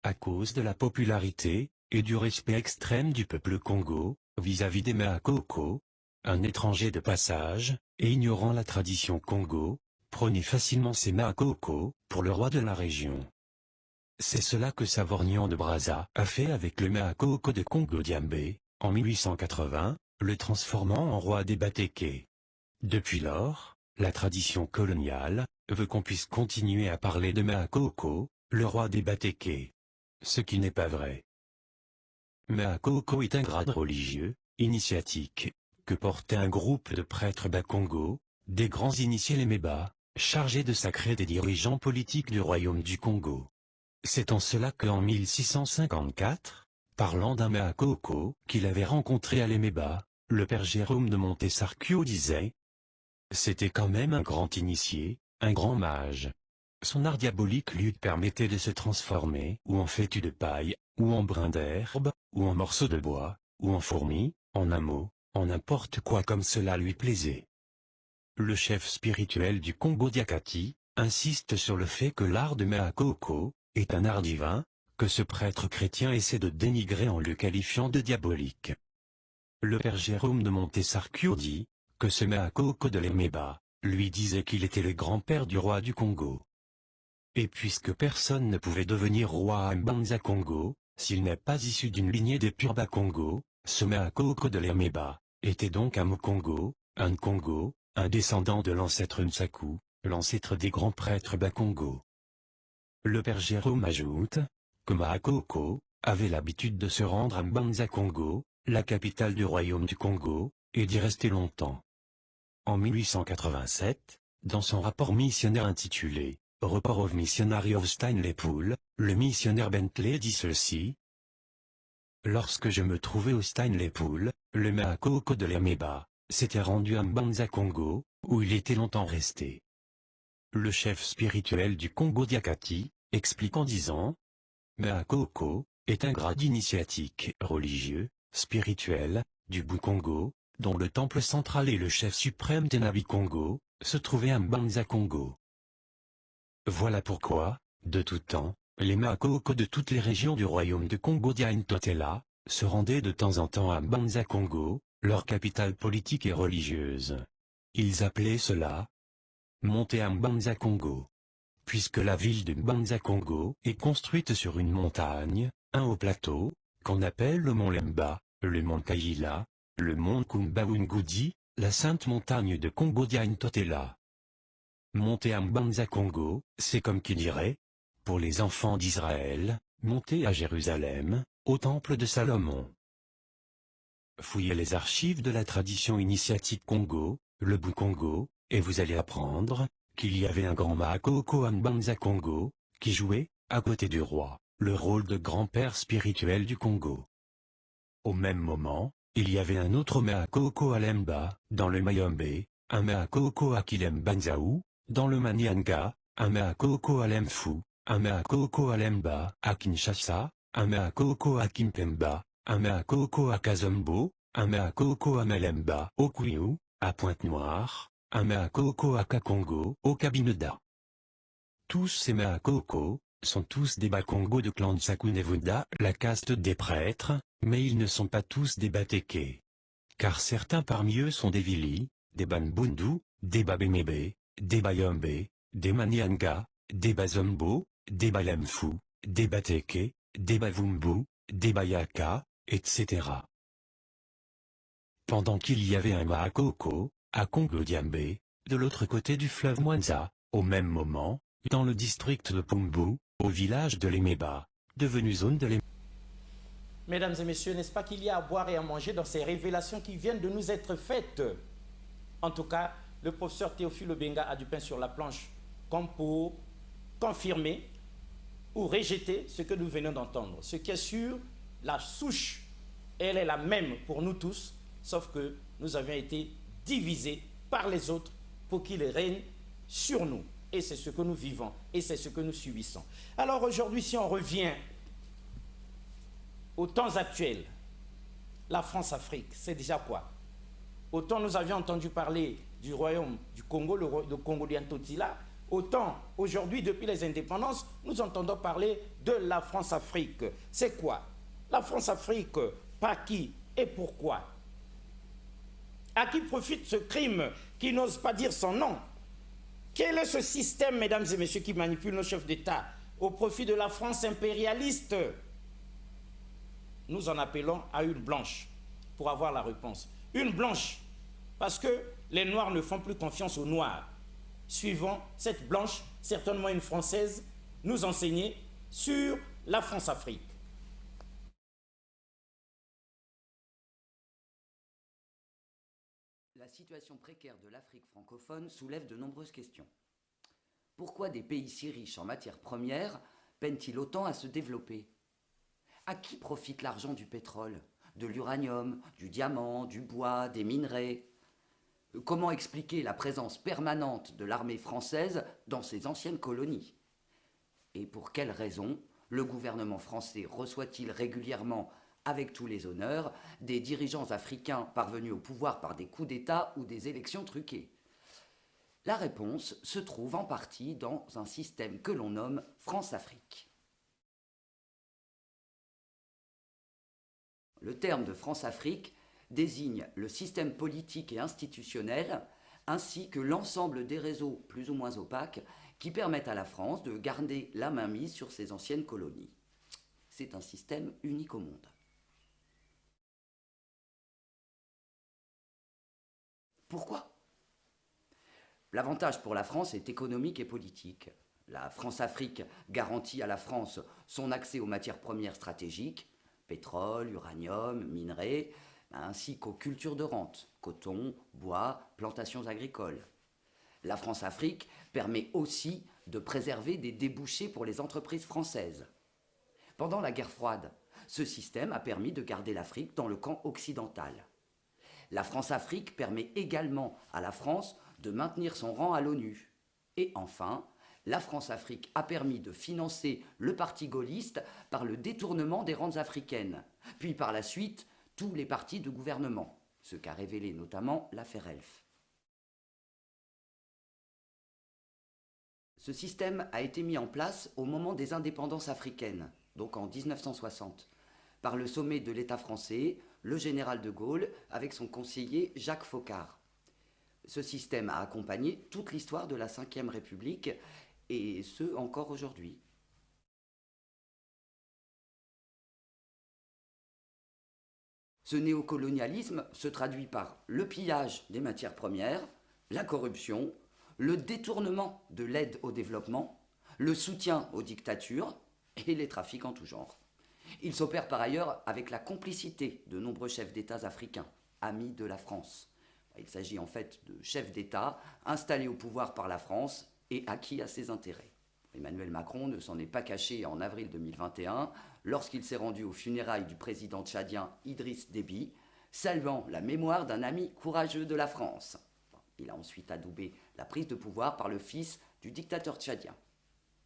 À cause de la popularité, et du respect extrême du peuple Congo, vis-à-vis des Makoko, un étranger de passage, et ignorant la tradition Congo, prenait facilement ces Makoko pour le roi de la région. C'est cela que Savorgnan de Brazza a fait avec le Makoko de Congo-Diambé, en 1880, le transformant en roi des Bateke. Depuis lors, la tradition coloniale veut qu'on puisse continuer à parler de Makoko, le roi des Bateke. Ce qui n'est pas vrai. Makoko est un grade religieux, initiatique, que portait un groupe de prêtres Bas-Congo, des grands initiés les Meba, chargés de sacrer des dirigeants politiques du royaume du Congo. C'est en cela qu'en 1654, parlant d'un Makoko qu'il avait rencontré à l'Emeba, le père Jérôme de Montesarquio disait: c'était quand même un grand initié, un grand mage. Son art diabolique lui permettait de se transformer ou en fétu de paille, ou en brin d'herbe, ou en morceau de bois, ou en fourmi, en un mot, en n'importe quoi comme cela lui plaisait. Le chef spirituel du Congo Diakati insiste sur le fait que l'art de Meakoko est un art divin, que ce prêtre chrétien essaie de dénigrer en le qualifiant de diabolique. Le père Jérôme de Montesarquio dit que ce Meakoko de l'Emeba lui disait qu'il était le grand-père du roi du Congo. Et puisque personne ne pouvait devenir roi à Mbanza Congo, s'il n'est pas issu d'une lignée des Purba Congo, ce Meakoko de l'Emeba était donc un Mukongo, un Congo, un descendant de l'ancêtre Nsaku, l'ancêtre des grands prêtres Bakongo. Le père Jérôme ajoute que Meakoko avait l'habitude de se rendre à Mbanza Congo, la capitale du royaume du Congo, et d'y rester longtemps. En 1887, dans son rapport missionnaire intitulé « Report of Missionary of Stanley Pool », le missionnaire Bentley dit ceci: « Lorsque je me trouvais au Stanley Pool, le Meakoko de l'Emeba s'était rendu à Mbanza Congo, où il était longtemps resté. » Le chef spirituel du Congo Diakati explique en disant: « Meakoko est un grade initiatique religieux, spirituel, du Bou-Congo, dont le temple central et le chef suprême Tenabi Congo se trouvaient à Mbanza Congo. » Voilà pourquoi, de tout temps, les Meakoko de toutes les régions du royaume de Congo Dia-Ntotela se rendaient de temps en temps à Mbanza Congo, leur capitale politique et religieuse. Ils appelaient cela monter à Mbanza Congo. Puisque la ville de Mbanza Congo est construite sur une montagne, un haut plateau, qu'on appelle le mont Lemba, le mont Kaila, le mont Kumbaungudi, la sainte montagne de Congo Dia-Ntotela. Monter à Mbanza Congo, c'est comme qui dirait, pour les enfants d'Israël, monter à Jérusalem, au temple de Salomon. Fouillez les archives de la tradition initiatique Congo, le Bou-Congo, et vous allez apprendre qu'il y avait un grand Meakoko à Mbanza Congo, qui jouait, à côté du roi, le rôle de grand-père spirituel du Congo. Au même moment, il y avait un autre Meakoko à Lemba, dans le Mayombe, un Meakoko à Kilembanzaou, dans le Manianga, un Meakoko à Lemfu, un Meakoko à Lemba, à Kinshasa, un Meakoko à Kimpemba, un Meakoko à Kazombo, un Meakoko à Melemba, au Kwiu, à Pointe-Noire, un Meakoko à Kakongo, au Kabineda. Tous ces Meakoko sont tous des Bakongo de clan Nsaku-Nevuda, la caste des prêtres, mais ils ne sont pas tous des Bateke. Car certains parmi eux sont des Vili, des Banbundu, des Babemebe, des Bayombe, des Manianga, des Bazombo, des Balemfu, des Bateke, des Bavumbu, des Bayaka, etc. Pendant qu'il y avait un Meakoko à Congo-Diambé, de l'autre côté du fleuve Mwanza, au même moment, dans le district de Pumbu, au village de l'Emeba, devenu zone de l'Emeba. Mesdames et messieurs, n'est-ce pas qu'il y a à boire et à manger dans ces révélations qui viennent de nous être faites? En tout cas, le professeur Théophile Obenga a du pain sur la planche, comme pour confirmer ou rejeter ce que nous venons d'entendre. Ce qui est sûr, la souche, elle est la même pour nous tous, sauf que nous avions été divisés par les autres pour qu'ils règnent sur nous. Et c'est ce que nous vivons, et c'est ce que nous subissons. Alors aujourd'hui, si on revient aux temps actuels, la France-Afrique, c'est déjà quoi? Autant nous avions entendu parler du royaume du Congo, le Congo Dia-Ntotela, autant aujourd'hui, depuis les indépendances, nous entendons parler de la France-Afrique. C'est quoi? La France-Afrique, par qui et pourquoi? À qui profite ce crime qui n'ose pas dire son nom? Quel est ce système, mesdames et messieurs, qui manipule nos chefs d'État au profit de la France impérialiste? Nous en appelons à une blanche pour avoir la réponse. Une blanche, parce que les Noirs ne font plus confiance aux Noirs. Suivons cette blanche, certainement une Française, nous enseigner sur la France-Afrique. La situation précaire de l'Afrique francophone soulève de nombreuses questions. Pourquoi des pays si riches en matières premières peinent-ils autant à se développer? À qui profite l'argent du pétrole, de l'uranium, du diamant, du bois, des minerais. Comment expliquer la présence permanente de l'armée française dans ces anciennes colonies? Et pour quelles raisons le gouvernement français reçoit-il régulièrement, avec tous les honneurs, des dirigeants africains parvenus au pouvoir par des coups d'État ou des élections truquées? La réponse se trouve en partie dans un système que l'on nomme France-Afrique. Le terme de France-Afrique désigne le système politique et institutionnel ainsi que l'ensemble des réseaux plus ou moins opaques qui permettent à la France de garder la mainmise sur ses anciennes colonies. C'est un système unique au monde. Pourquoi? L'avantage pour la France est économique et politique. La France-Afrique garantit à la France son accès aux matières premières stratégiques, pétrole, uranium, minerais, ainsi qu'aux cultures de rente, coton, bois, plantations agricoles. La France-Afrique permet aussi de préserver des débouchés pour les entreprises françaises. Pendant la guerre froide, ce système a permis de garder l'Afrique dans le camp occidental. La France-Afrique permet également à la France de maintenir son rang à l'ONU. Et enfin, la France-Afrique a permis de financer le parti gaulliste par le détournement des rentes africaines, puis par la suite tous les partis de gouvernement, ce qu'a révélé notamment l'affaire Elf. Ce système a été mis en place au moment des indépendances africaines, donc en 1960, par le sommet de l'État français, le général de Gaulle, avec son conseiller Jacques Foccart. Ce système a accompagné toute l'histoire de la Ve République, et ce encore aujourd'hui. Ce néocolonialisme se traduit par le pillage des matières premières, la corruption, le détournement de l'aide au développement, le soutien aux dictatures et les trafics en tout genre. Il s'opère par ailleurs avec la complicité de nombreux chefs d'État africains, amis de la France. Il s'agit en fait de chefs d'État installés au pouvoir par la France et acquis à ses intérêts. Emmanuel Macron ne s'en est pas caché en avril 2021 lorsqu'il s'est rendu aux funérailles du président tchadien Idriss Déby, saluant la mémoire d'un ami courageux de la France. Il a ensuite adoubé la prise de pouvoir par le fils du dictateur tchadien.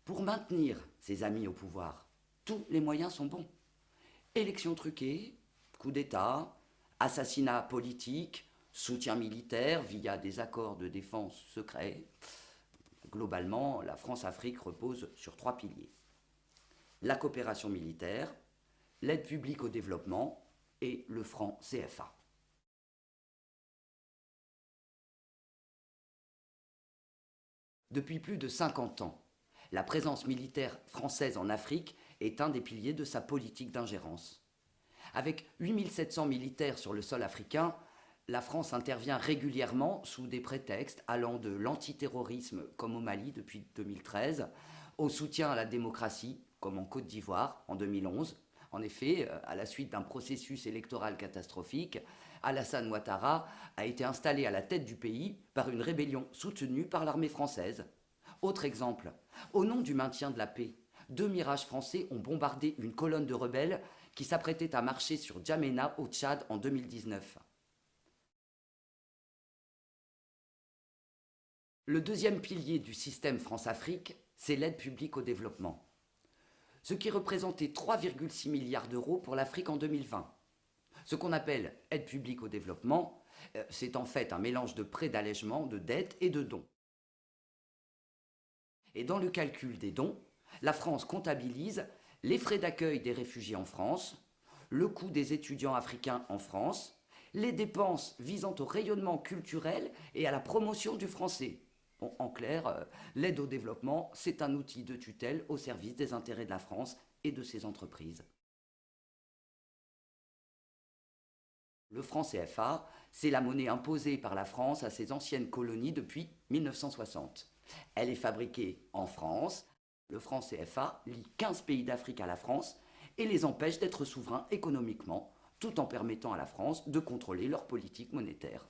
Pour maintenir ses amis au pouvoir, tous les moyens sont bons. Élections truquées, coup d'État, assassinat politique, soutien militaire via des accords de défense secrets. Globalement, la France-Afrique repose sur 3 piliers. La coopération militaire, l'aide publique au développement et le franc CFA. Depuis plus de 50 ans, la présence militaire française en Afrique est un des piliers de sa politique d'ingérence. Avec 8700 militaires sur le sol africain, la France intervient régulièrement sous des prétextes allant de l'antiterrorisme, comme au Mali depuis 2013, au soutien à la démocratie, comme en Côte d'Ivoire en 2011. En effet, à la suite d'un processus électoral catastrophique, Alassane Ouattara a été installé à la tête du pays par une rébellion soutenue par l'armée française. Autre exemple, au nom du maintien de la paix, 2 Mirages français ont bombardé une colonne de rebelles qui s'apprêtait à marcher sur Djamena au Tchad en 2019. Le deuxième pilier du système France-Afrique, c'est l'aide publique au développement, ce qui représentait 3,6 milliards d'euros pour l'Afrique en 2020. Ce qu'on appelle aide publique au développement, c'est en fait un mélange de prêts d'allègement, de dettes et de dons. Et dans le calcul des dons, la France comptabilise les frais d'accueil des réfugiés en France, le coût des étudiants africains en France, les dépenses visant au rayonnement culturel et à la promotion du français. Bon, en clair, l'aide au développement, c'est un outil de tutelle au service des intérêts de la France et de ses entreprises. Le franc CFA, c'est la monnaie imposée par la France à ses anciennes colonies depuis 1960. Elle est fabriquée en France. Le franc CFA lie 15 pays d'Afrique à la France et les empêche d'être souverains économiquement, tout en permettant à la France de contrôler leur politique monétaire.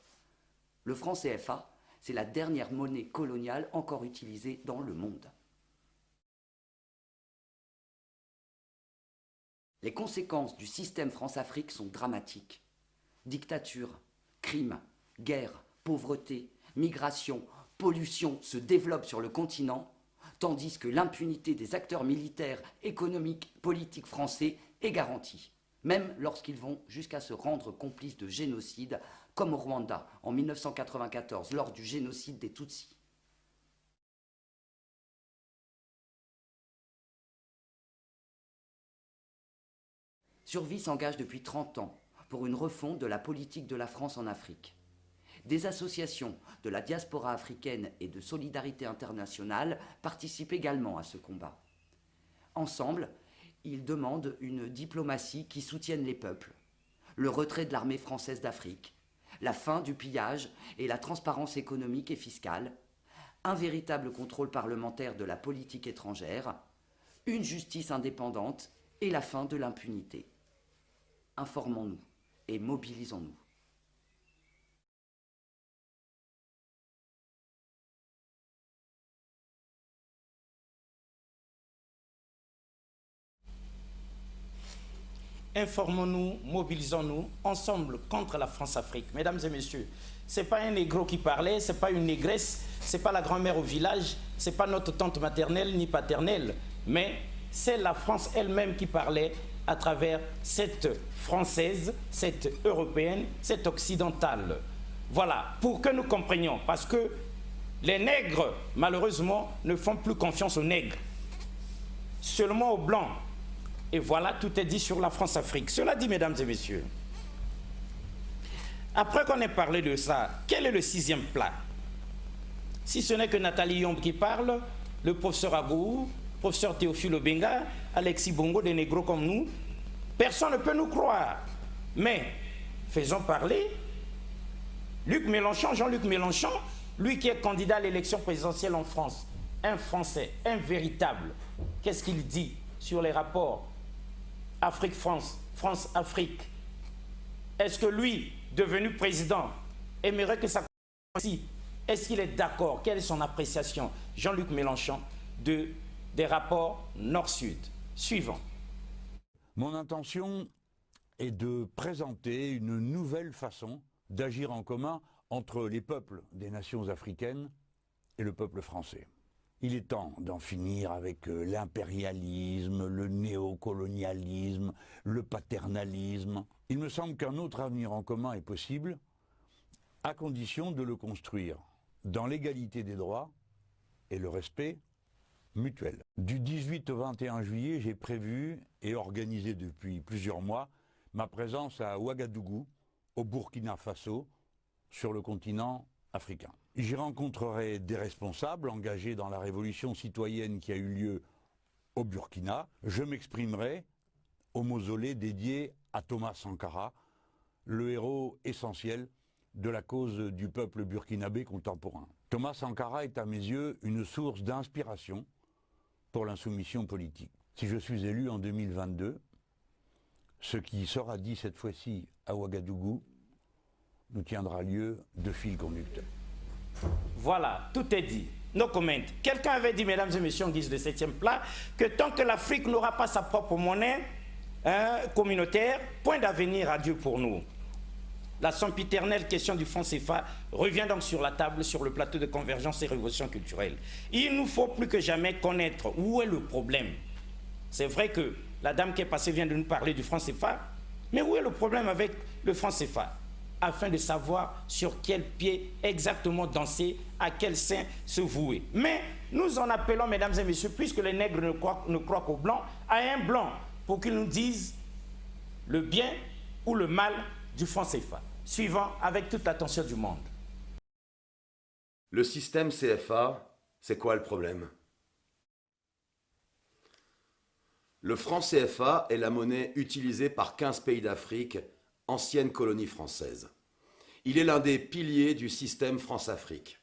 Le franc CFA, c'est la dernière monnaie coloniale encore utilisée dans le monde. Les conséquences du système France-Afrique sont dramatiques. Dictature, crimes, guerre, pauvreté, migration, pollution se développent sur le continent, tandis que l'impunité des acteurs militaires, économiques, politiques français est garantie, même lorsqu'ils vont jusqu'à se rendre complices de génocide, comme au Rwanda en 1994 lors du génocide des Tutsis. Survie s'engage depuis 30 ans pour une refonte de la politique de la France en Afrique. Des associations de la diaspora africaine et de solidarité internationale participent également à ce combat. Ensemble, ils demandent une diplomatie qui soutienne les peuples, le retrait de l'armée française d'Afrique, la fin du pillage et la transparence économique et fiscale, un véritable contrôle parlementaire de la politique étrangère, une justice indépendante et la fin de l'impunité. Informons-nous et mobilisons-nous. Informons-nous, mobilisons-nous ensemble contre la France-Afrique. Mesdames et messieurs, ce n'est pas un négro qui parlait, ce n'est pas une négresse, ce n'est pas la grand-mère au village, ce n'est pas notre tante maternelle ni paternelle, mais c'est la France elle-même qui parlait à travers cette française, cette européenne, cette occidentale. Voilà, pour que nous comprenions, parce que les nègres, malheureusement, ne font plus confiance aux nègres, seulement aux blancs. Et voilà, tout est dit sur la France-Afrique. Cela dit, mesdames et messieurs, après qu'on ait parlé de ça, quel est le 6e plat? Si ce n'est que Nathalie Yombe qui parle, le professeur Agou, professeur Théophile Obenga, Alexis Bongo, des négros comme nous, personne ne peut nous croire. Mais faisons parler Luc Mélenchon, Jean-Luc Mélenchon, lui qui est candidat à l'élection présidentielle en France, un Français, un véritable. Qu'est-ce qu'il dit sur les rapports Afrique-France, France-Afrique? Est-ce que lui, devenu président, aimerait que ça continue? Est-ce qu'il est d'accord? Quelle est son appréciation, Jean-Luc Mélenchon, des rapports Nord-Sud? Suivant. Mon intention est de présenter une nouvelle façon d'agir en commun entre les peuples des nations africaines et le peuple français. Il est temps d'en finir avec l'impérialisme, le néocolonialisme, le paternalisme. Il me semble qu'un autre avenir en commun est possible, à condition de le construire dans l'égalité des droits et le respect mutuel. Du 18 au 21 juillet, j'ai prévu et organisé depuis plusieurs mois ma présence à Ouagadougou, au Burkina Faso, sur le continent africain. J'y rencontrerai des responsables engagés dans la révolution citoyenne qui a eu lieu au Burkina. Je m'exprimerai au mausolée dédié à Thomas Sankara, le héros essentiel de la cause du peuple burkinabé contemporain. Thomas Sankara est à mes yeux une source d'inspiration pour l'insoumission politique. Si je suis élu en 2022, ce qui sera dit cette fois-ci à Ouagadougou nous tiendra lieu de fil conducteur. Voilà, tout est dit. No comment. Quelqu'un avait dit, mesdames et messieurs, en guise de 7e plat, que tant que l'Afrique n'aura pas sa propre monnaie communautaire, point d'avenir à Dieu pour nous. La sempiternelle question du franc CFA revient donc sur la table, sur le plateau de convergence et révolution culturelle. Il nous faut plus que jamais connaître où est le problème. C'est vrai que la dame qui est passée vient de nous parler du franc CFA, mais où est le problème avec le franc CFA? Afin de savoir sur quel pied exactement danser, à quel sein se vouer. Mais nous en appelons, mesdames et messieurs, puisque les nègres ne croient qu'aux blancs, à un blanc pour qu'ils nous disent le bien ou le mal du franc CFA. Suivant avec toute l'attention du monde. Le système CFA, c'est quoi le problème? Le franc CFA est la monnaie utilisée par 15 pays d'Afrique, ancienne colonie française. Il est l'un des piliers du système France-Afrique.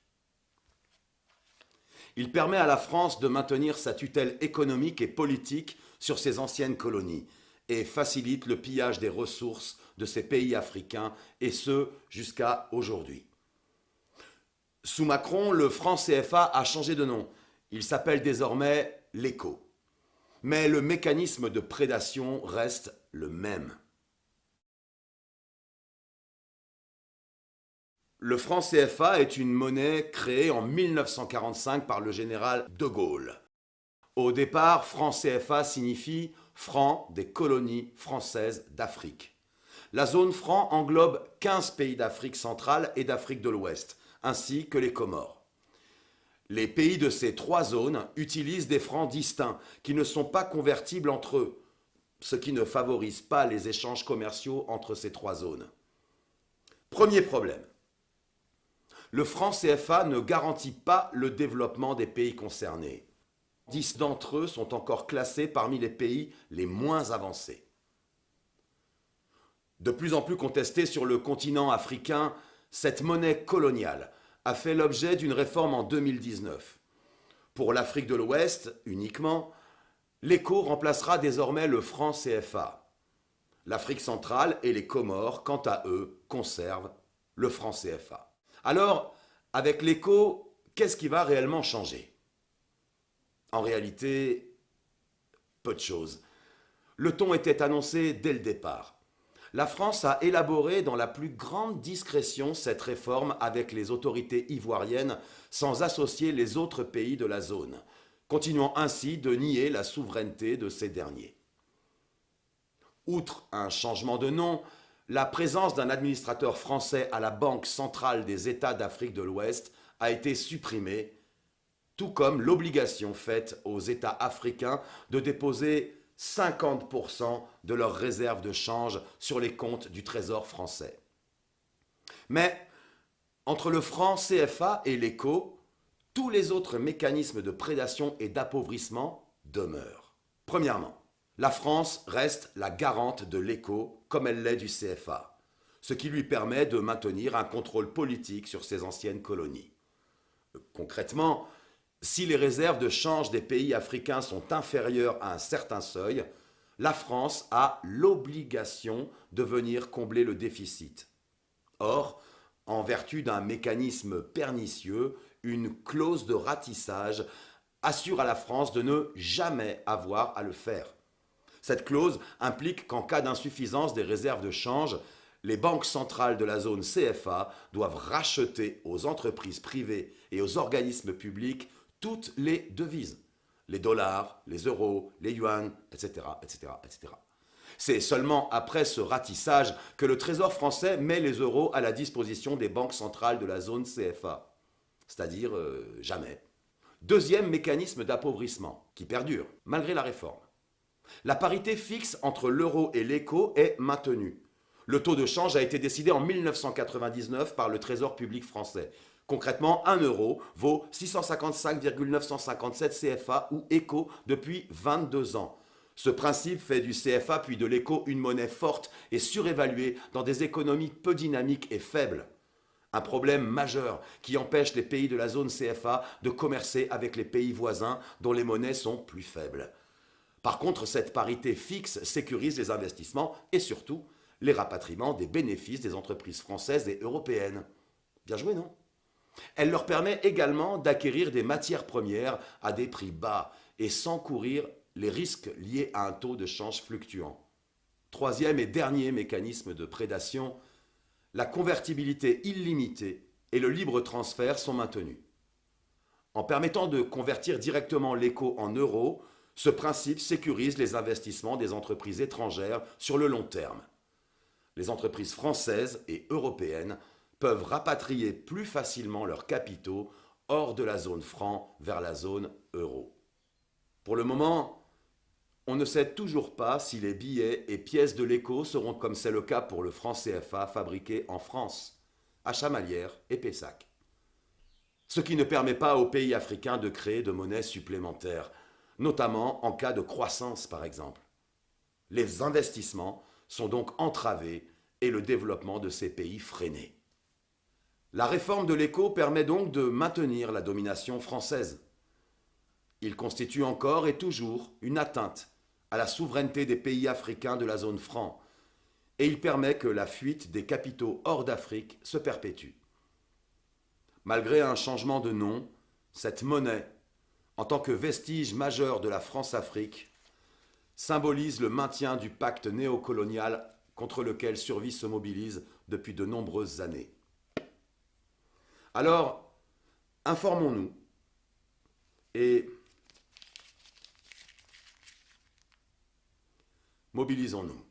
Il permet à la France de maintenir sa tutelle économique et politique sur ses anciennes colonies et facilite le pillage des ressources de ces pays africains, et ce, jusqu'à aujourd'hui. Sous Macron, le franc CFA a changé de nom. Il s'appelle désormais l'ECO. Mais le mécanisme de prédation reste le même. Le franc CFA est une monnaie créée en 1945 par le général de Gaulle. Au départ, franc CFA signifie franc des colonies françaises d'Afrique. La zone franc englobe 15 pays d'Afrique centrale et d'Afrique de l'Ouest, ainsi que les Comores. Les pays de ces trois zones utilisent des francs distincts qui ne sont pas convertibles entre eux, ce qui ne favorise pas les échanges commerciaux entre ces trois zones. Premier problème. Le franc CFA ne garantit pas le développement des pays concernés. 10 d'entre eux sont encore classés parmi les pays les moins avancés. De plus en plus contestée sur le continent africain, cette monnaie coloniale a fait l'objet d'une réforme en 2019. Pour l'Afrique de l'Ouest uniquement, l'éco remplacera désormais le franc CFA. L'Afrique centrale et les Comores, quant à eux, conservent le franc CFA. Alors, avec l'éco, qu'est-ce qui va réellement changer? En réalité, peu de choses. Le ton était annoncé dès le départ. La France a élaboré dans la plus grande discrétion cette réforme avec les autorités ivoiriennes sans associer les autres pays de la zone, continuant ainsi de nier la souveraineté de ces derniers. Outre un changement de nom, la présence d'un administrateur français à la Banque centrale des États d'Afrique de l'Ouest a été supprimée, tout comme l'obligation faite aux États africains de déposer 50% de leurs réserves de change sur les comptes du Trésor français. Mais entre le franc CFA et l'éco, tous les autres mécanismes de prédation et d'appauvrissement demeurent. Premièrement, la France reste la garante de l'éco comme elle l'est du CFA, ce qui lui permet de maintenir un contrôle politique sur ses anciennes colonies. Concrètement, si les réserves de change des pays africains sont inférieures à un certain seuil, la France a l'obligation de venir combler le déficit. Or, en vertu d'un mécanisme pernicieux, une clause de ratissage assure à la France de ne jamais avoir à le faire. Cette clause implique qu'en cas d'insuffisance des réserves de change, les banques centrales de la zone CFA doivent racheter aux entreprises privées et aux organismes publics toutes les devises, les dollars, les euros, les yuans, etc., etc., etc. C'est seulement après ce ratissage que le Trésor français met les euros à la disposition des banques centrales de la zone CFA, c'est-à-dire jamais. Deuxième mécanisme d'appauvrissement, qui perdure, malgré la réforme. La parité fixe entre l'euro et l'éco est maintenue. Le taux de change a été décidé en 1999 par le Trésor public français. Concrètement, 1 euro vaut 655,957 CFA ou éco depuis 22 ans. Ce principe fait du CFA puis de l'éco une monnaie forte et surévaluée dans des économies peu dynamiques et faibles. Un problème majeur qui empêche les pays de la zone CFA de commercer avec les pays voisins dont les monnaies sont plus faibles. Par contre, cette parité fixe sécurise les investissements et surtout les rapatriements des bénéfices des entreprises françaises et européennes. Bien joué, non? Elle leur permet également d'acquérir des matières premières à des prix bas et sans courir les risques liés à un taux de change fluctuant. Troisième et dernier mécanisme de prédation, la convertibilité illimitée et le libre transfert sont maintenus. En permettant de convertir directement l'éco en euros, ce principe sécurise les investissements des entreprises étrangères sur le long terme. Les entreprises françaises et européennes peuvent rapatrier plus facilement leurs capitaux hors de la zone franc vers la zone euro. Pour le moment, on ne sait toujours pas si les billets et pièces de l'éco seront, comme c'est le cas pour le franc CFA, fabriqués en France, à Chamalières et Pessac. Ce qui ne permet pas aux pays africains de créer de monnaie supplémentaire, notamment en cas de croissance par exemple. Les investissements sont donc entravés et le développement de ces pays freiné. La réforme de l'éco permet donc de maintenir la domination française. Il constitue encore et toujours une atteinte à la souveraineté des pays africains de la zone franc, et il permet que la fuite des capitaux hors d'Afrique se perpétue. Malgré un changement de nom, cette monnaie, en tant que vestige majeur de la France-Afrique, symbolise le maintien du pacte néocolonial contre lequel Survie se mobilise depuis de nombreuses années. Alors, informons-nous et mobilisons-nous.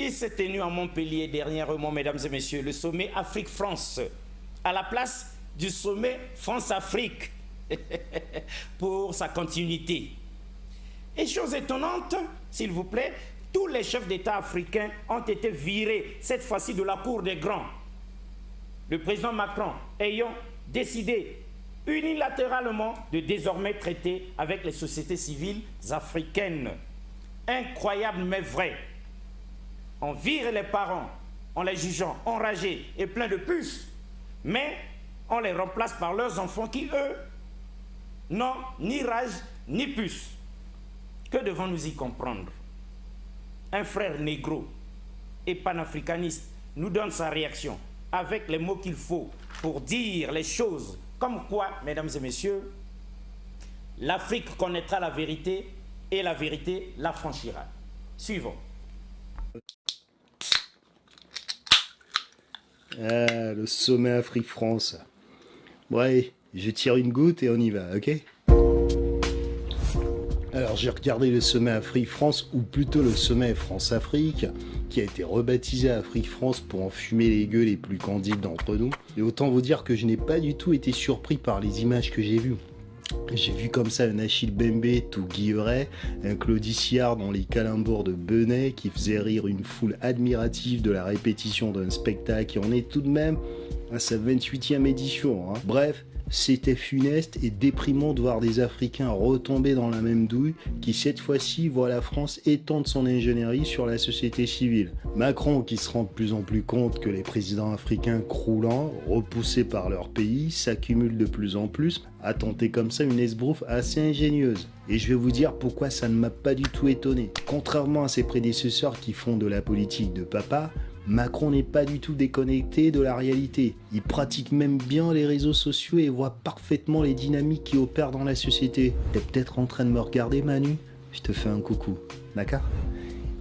Il s'est tenu à Montpellier dernièrement, mesdames et messieurs, le sommet Afrique-France, à la place du sommet France-Afrique, pour sa continuité. Et chose étonnante, s'il vous plaît, tous les chefs d'État africains ont été virés, cette fois-ci de la cour des grands. Le président Macron ayant décidé unilatéralement de désormais traiter avec les sociétés civiles africaines. Incroyable mais vrai. On vire les parents en les jugeant enragés et pleins de puces, mais on les remplace par leurs enfants qui, eux, n'ont ni rage ni puces. Que devons-nous y comprendre? Un frère négro et panafricaniste nous donne sa réaction avec les mots qu'il faut pour dire les choses comme quoi, mesdames et messieurs, l'Afrique connaîtra la vérité et la vérité l'affranchira. Suivons. Ah, le sommet Afrique-France. Ouais, je tire une goutte et on y va, ok? Alors j'ai regardé le sommet Afrique-France, ou plutôt le sommet France-Afrique, qui a été rebaptisé Afrique-France pour enfumer les gueux les plus candides d'entre nous. Et autant vous dire que je n'ai pas du tout été surpris par les images que j'ai vues. J'ai vu comme ça un Achille Mbembe tout guilleret, un Claudie Siard dans les calembours de Benet qui faisait rire une foule admirative de la répétition d'un spectacle qui en est tout de même à sa 28e édition. Bref, c'était funeste et déprimant de voir des Africains retomber dans la même douille qui cette fois-ci voit la France étendre son ingénierie sur la société civile. Macron qui se rend de plus en plus compte que les présidents africains croulants, repoussés par leur pays, s'accumulent de plus en plus, a tenté comme ça une esbrouffe assez ingénieuse. Et je vais vous dire pourquoi ça ne m'a pas du tout étonné. Contrairement à ses prédécesseurs qui font de la politique de papa, Macron n'est pas du tout déconnecté de la réalité. Il pratique même bien les réseaux sociaux et voit parfaitement les dynamiques qui opèrent dans la société. T'es peut-être en train de me regarder, Manu? Je te fais un coucou, d'accord?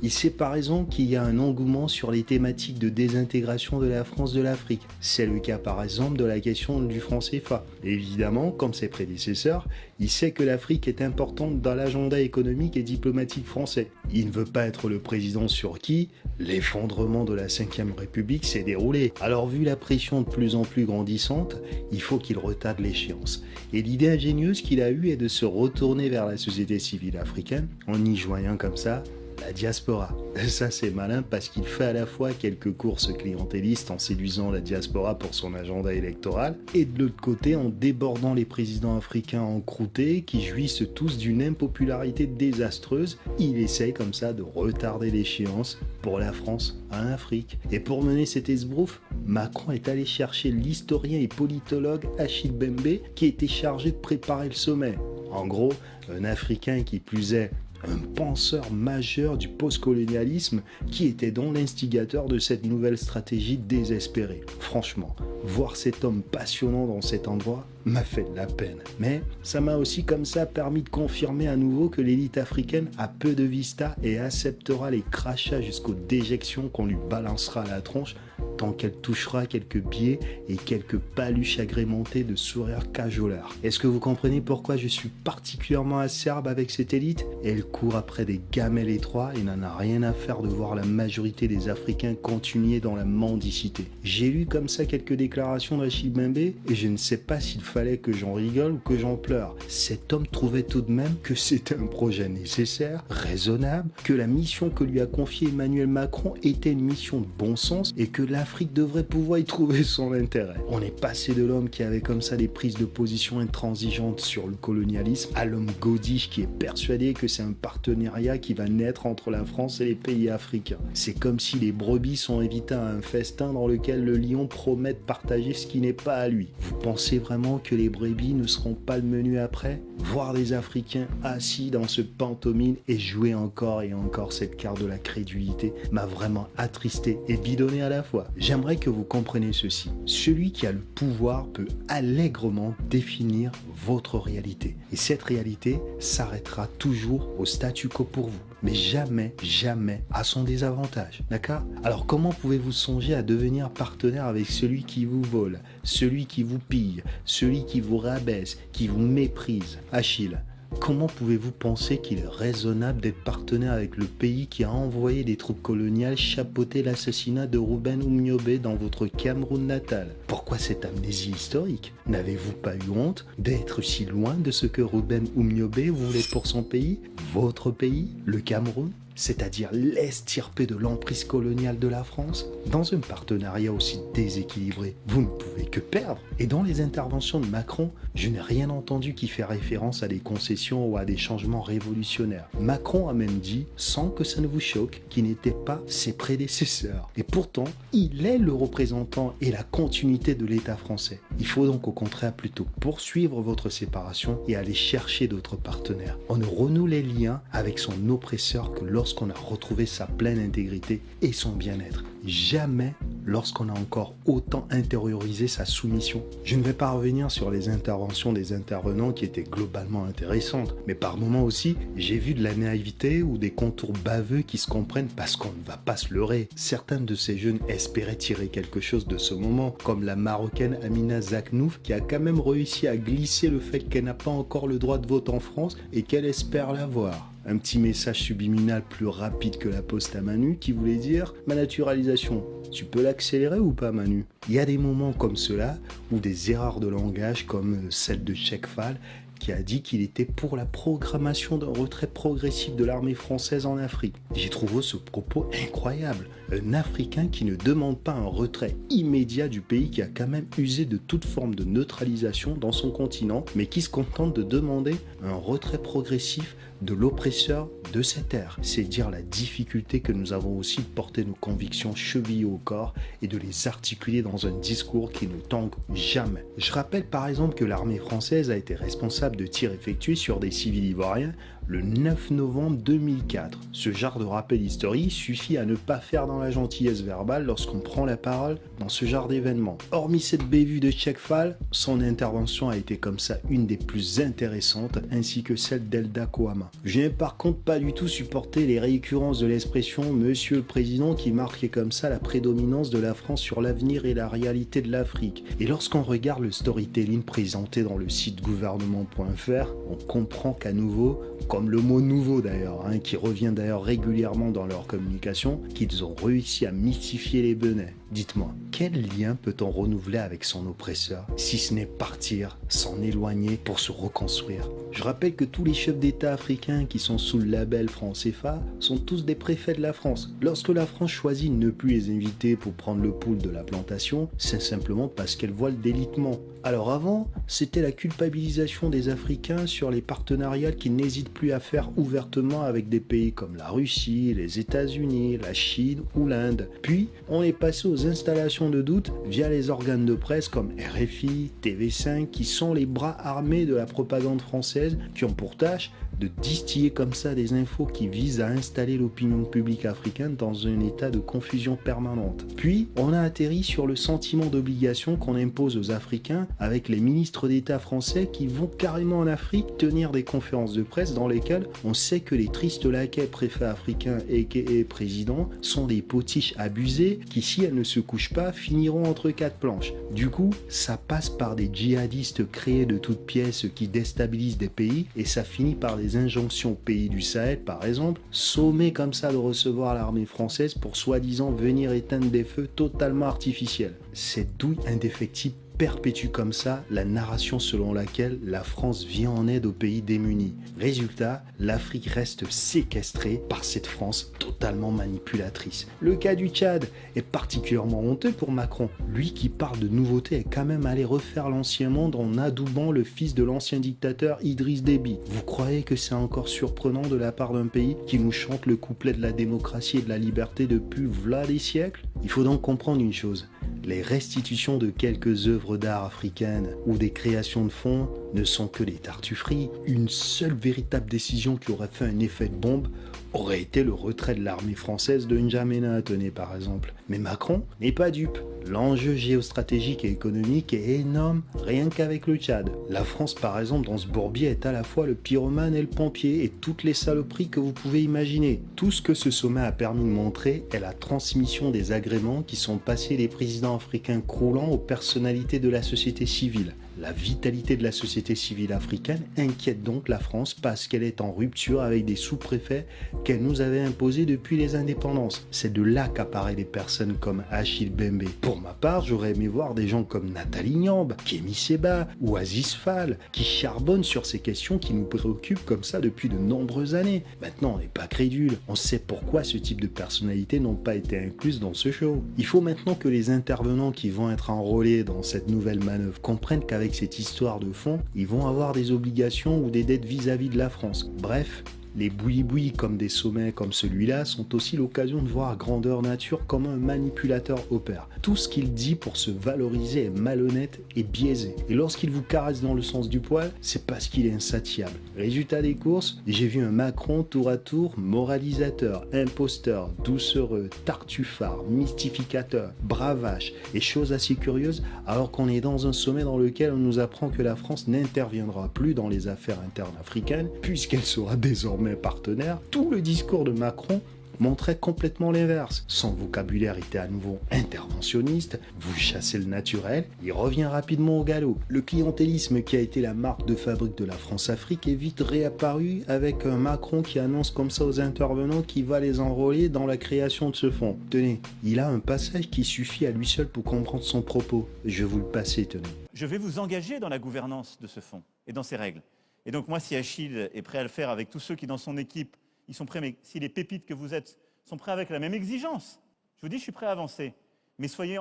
Il sait par exemple qu'il y a un engouement sur les thématiques de désintégration de la France de l'Afrique. C'est le cas par exemple de la question du franc CFA. Évidemment, comme ses prédécesseurs, il sait que l'Afrique est importante dans l'agenda économique et diplomatique français. Il ne veut pas être le président sur qui l'effondrement de la Ve République s'est déroulé. Alors vu la pression de plus en plus grandissante, il faut qu'il retarde l'échéance. Et l'idée ingénieuse qu'il a eue est de se retourner vers la société civile africaine en y joignant comme ça la diaspora. Ça c'est malin parce qu'il fait à la fois quelques courses clientélistes en séduisant la diaspora pour son agenda électoral et de l'autre côté en débordant les présidents africains encroutés qui jouissent tous d'une impopularité désastreuse. Il essaie comme ça de retarder l'échéance pour la France en Afrique. Et pour mener cet esbrouf, Macron est allé chercher l'historien et politologue Achille Mbembe qui était chargé de préparer le sommet. En gros, un Africain qui plus est un penseur majeur du postcolonialisme qui était donc l'instigateur de cette nouvelle stratégie désespérée. Franchement, voir cet homme passionnant dans cet endroit m'a fait de la peine. Mais ça m'a aussi comme ça permis de confirmer à nouveau que l'élite africaine a peu de vista et acceptera les crachats jusqu'aux déjections qu'on lui balancera à la tronche tant qu'elle touchera quelques billets et quelques paluches agrémentées de sourires cajolards. Est-ce que vous comprenez pourquoi je suis particulièrement acerbe avec cette élite? Elle court après des gamelles étroits et n'en a rien à faire de voir la majorité des Africains continuer dans la mendicité. J'ai lu comme ça quelques déclarations d'Achille Mbembe et je ne sais pas s'il fallait que j'en rigole ou que j'en pleure. Cet homme trouvait tout de même que c'était un projet nécessaire, raisonnable, que la mission que lui a confiée Emmanuel Macron était une mission de bon sens et que l'Afrique devrait pouvoir y trouver son intérêt. On est passé de l'homme qui avait comme ça des prises de position intransigeantes sur le colonialisme à l'homme godiche qui est persuadé que c'est un partenariat qui va naître entre la France et les pays africains. C'est comme si les brebis sont invitées à un festin dans lequel le lion promet de partager ce qui n'est pas à lui. Vous pensez vraiment que les brebis ne seront pas le menu après? Voir des Africains assis dans ce pantomime et jouer encore et encore cette carte de la crédulité m'a vraiment attristé et bidonné à la fois. J'aimerais que vous compreniez ceci. Celui qui a le pouvoir peut allègrement définir votre réalité. Et cette réalité s'arrêtera toujours au statu quo pour vous. Mais jamais, jamais à son désavantage. D'accord? Alors comment pouvez-vous songer à devenir partenaire avec celui qui vous vole, celui qui vous pille, celui qui vous rabaisse, qui vous méprise? Achille, comment pouvez-vous penser qu'il est raisonnable d'être partenaire avec le pays qui a envoyé des troupes coloniales chapeauter l'assassinat de Rouben Oumniobé dans votre Cameroun natal? Pourquoi cette amnésie historique? N'avez-vous pas eu honte d'être si loin de ce que Rouben Oumniobé voulait pour son pays, votre pays, le Cameroun? C'est-à-dire l'estirper de l'emprise coloniale de la France? Dans un partenariat aussi déséquilibré, vous ne pouvez que perdre. Et dans les interventions de Macron, je n'ai rien entendu qui fait référence à des concessions ou à des changements révolutionnaires. Macron a même dit, sans que ça ne vous choque, qu'il n'était pas ses prédécesseurs. Et pourtant, il est le représentant et la continuité de l'État français. Il faut donc au contraire plutôt poursuivre votre séparation et aller chercher d'autres partenaires. On ne renoue les liens avec son oppresseur que lorsqu'on a retrouvé sa pleine intégrité et son bien-être. Jamais lorsqu'on a encore autant intériorisé sa soumission. Je ne vais pas revenir sur les interventions des intervenants qui étaient globalement intéressantes, mais par moments aussi, j'ai vu de la naïveté ou des contours baveux qui se comprennent parce qu'on ne va pas se leurrer. Certains de ces jeunes espéraient tirer quelque chose de ce moment, comme la Marocaine Amina Zaknouf qui a quand même réussi à glisser le fait qu'elle n'a pas encore le droit de vote en France et qu'elle espère l'avoir. Un petit message subliminal plus rapide que la poste à Manu qui voulait dire « Ma naturalisation, tu peux l'accélérer ou pas Manu ?» Il y a des moments comme cela ou des erreurs de langage comme celle de Chekfal qui a dit qu'il était pour la programmation d'un retrait progressif de l'armée française en Afrique. J'ai trouvé ce propos incroyable. Un Africain qui ne demande pas un retrait immédiat du pays qui a quand même usé de toute forme de neutralisation dans son continent, mais qui se contente de demander un retrait progressif de l'oppresseur de cette terre. C'est dire la difficulté que nous avons aussi de porter nos convictions chevillées au corps et de les articuler dans un discours qui ne tangue jamais. Je rappelle par exemple que l'armée française a été responsable de tirs effectués sur des civils ivoiriens le 9 novembre 2004. Ce genre de rappel historique suffit à ne pas faire dans la gentillesse verbale lorsqu'on prend la parole dans ce genre d'événement. Hormis cette bévue de Chekfal, son intervention a été comme ça une des plus intéressantes, ainsi que celle d'Elda Kohama. Je n'ai par contre pas du tout supporté les récurrences de l'expression « Monsieur le Président » qui marquait comme ça la prédominance de la France sur l'avenir et la réalité de l'Afrique. Et lorsqu'on regarde le storytelling présenté dans le site gouvernement.fr, on comprend qu'à nouveau, comme le mot nouveau d'ailleurs, qui revient d'ailleurs régulièrement dans leur communication, qu'ils ont réussi à mystifier les benets. Dites-moi, quel lien peut-on renouveler avec son oppresseur, si ce n'est partir, s'en éloigner pour se reconstruire? Je rappelle que tous les chefs d'État africains qui sont sous le label France CFA sont tous des préfets de la France. Lorsque la France choisit de ne plus les inviter pour prendre le pouls de la plantation, c'est simplement parce qu'elle voit le délitement. Alors avant, c'était la culpabilisation des Africains sur les partenariats qu'ils n'hésitent plus à faire ouvertement avec des pays comme la Russie, les États-Unis, la Chine ou l'Inde. Puis, on est passé aux installations de doute via les organes de presse comme RFI, TV5, qui sont les bras armés de la propagande française, qui ont pour tâche de distiller comme ça des infos qui visent à installer l'opinion publique africaine dans un état de confusion permanente. Puis, on a atterri sur le sentiment d'obligation qu'on impose aux Africains avec les ministres d'État français qui vont carrément en Afrique tenir des conférences de presse dans lesquelles on sait que les tristes laquais préfets africains et présidents sont des potiches abusés qui, si elles ne se couchent pas, finiront entre quatre planches. Du coup, ça passe par des djihadistes créés de toutes pièces qui déstabilisent des pays et ça finit par des injonctions aux pays du Sahel, par exemple, sommés comme ça de recevoir l'armée française pour soi-disant venir éteindre des feux totalement artificiels. Cette douille indéfectible perpétue comme ça la narration selon laquelle la France vient en aide aux pays démunis. Résultat, l'Afrique reste séquestrée par cette France totalement manipulatrice. Le cas du Tchad est particulièrement honteux pour Macron. Lui qui parle de nouveautés est quand même allé refaire l'ancien monde en adoubant le fils de l'ancien dictateur Idriss Déby. Vous croyez que c'est encore surprenant de la part d'un pays qui nous chante le couplet de la démocratie et de la liberté depuis v'là des siècles? Il faut donc comprendre une chose. Les restitutions de quelques œuvres d'art africaines ou des créations de fonds ne sont que des tartufferies. Une seule véritable décision qui aurait fait un effet de bombe aurait été le retrait de l'armée française de N'Djamena, tenez par exemple. Mais Macron n'est pas dupe. L'enjeu géostratégique et économique est énorme, rien qu'avec le Tchad. La France par exemple dans ce bourbier est à la fois le pyromane et le pompier et toutes les saloperies que vous pouvez imaginer. Tout ce que ce sommet a permis de montrer est la transmission des agréments qui sont passés des présidents africains croulants aux personnalités de la société civile. La vitalité de la société civile africaine inquiète donc la France parce qu'elle est en rupture avec des sous-préfets qu'elle nous avait imposés depuis les indépendances. C'est de là qu'apparaissent des personnes comme Achille Bembe. Pour ma part, j'aurais aimé voir des gens comme Nathalie Nyambe, Kémy Séba ou Aziz Fall qui charbonnent sur ces questions qui nous préoccupent comme ça depuis de nombreuses années. Maintenant, on n'est pas crédule. On sait pourquoi ce type de personnalités n'ont pas été incluses dans ce show. Il faut maintenant que les intervenants qui vont être enrôlés dans cette nouvelle manœuvre comprennent qu'avec cette histoire de fond, ils vont avoir des obligations ou des dettes vis-à-vis de la France. Bref, les boui-boui comme des sommets comme celui-là sont aussi l'occasion de voir grandeur nature comment un manipulateur opère. Tout ce qu'il dit pour se valoriser est malhonnête et biaisé. Et lorsqu'il vous caresse dans le sens du poil, c'est parce qu'il est insatiable. Résultat des courses, j'ai vu un Macron tour à tour moralisateur, imposteur, doucereux, tartufard, mystificateur, bravache et chose assez curieuse alors qu'on est dans un sommet dans lequel on nous apprend que la France n'interviendra plus dans les affaires internes africaines puisqu'elle sera désormais partenaire. Tout le discours de Macron montrait complètement l'inverse. Son vocabulaire était à nouveau interventionniste, vous chassez le naturel, il revient rapidement au galop. Le clientélisme qui a été la marque de fabrique de la France-Afrique est vite réapparu avec un Macron qui annonce comme ça aux intervenants qu'il va les enrôler dans la création de ce fonds. Tenez, il a un passage qui suffit à lui seul pour comprendre son propos. Je vais vous le passer, tenez. Je vais vous engager dans la gouvernance de ce fonds et dans ses règles. Et donc moi, si Achille est prêt à le faire avec tous ceux qui dans son équipe, ils sont prêts, mais si les pépites que vous êtes sont prêts avec la même exigence, je vous dis, je suis prêt à avancer. Mais soyez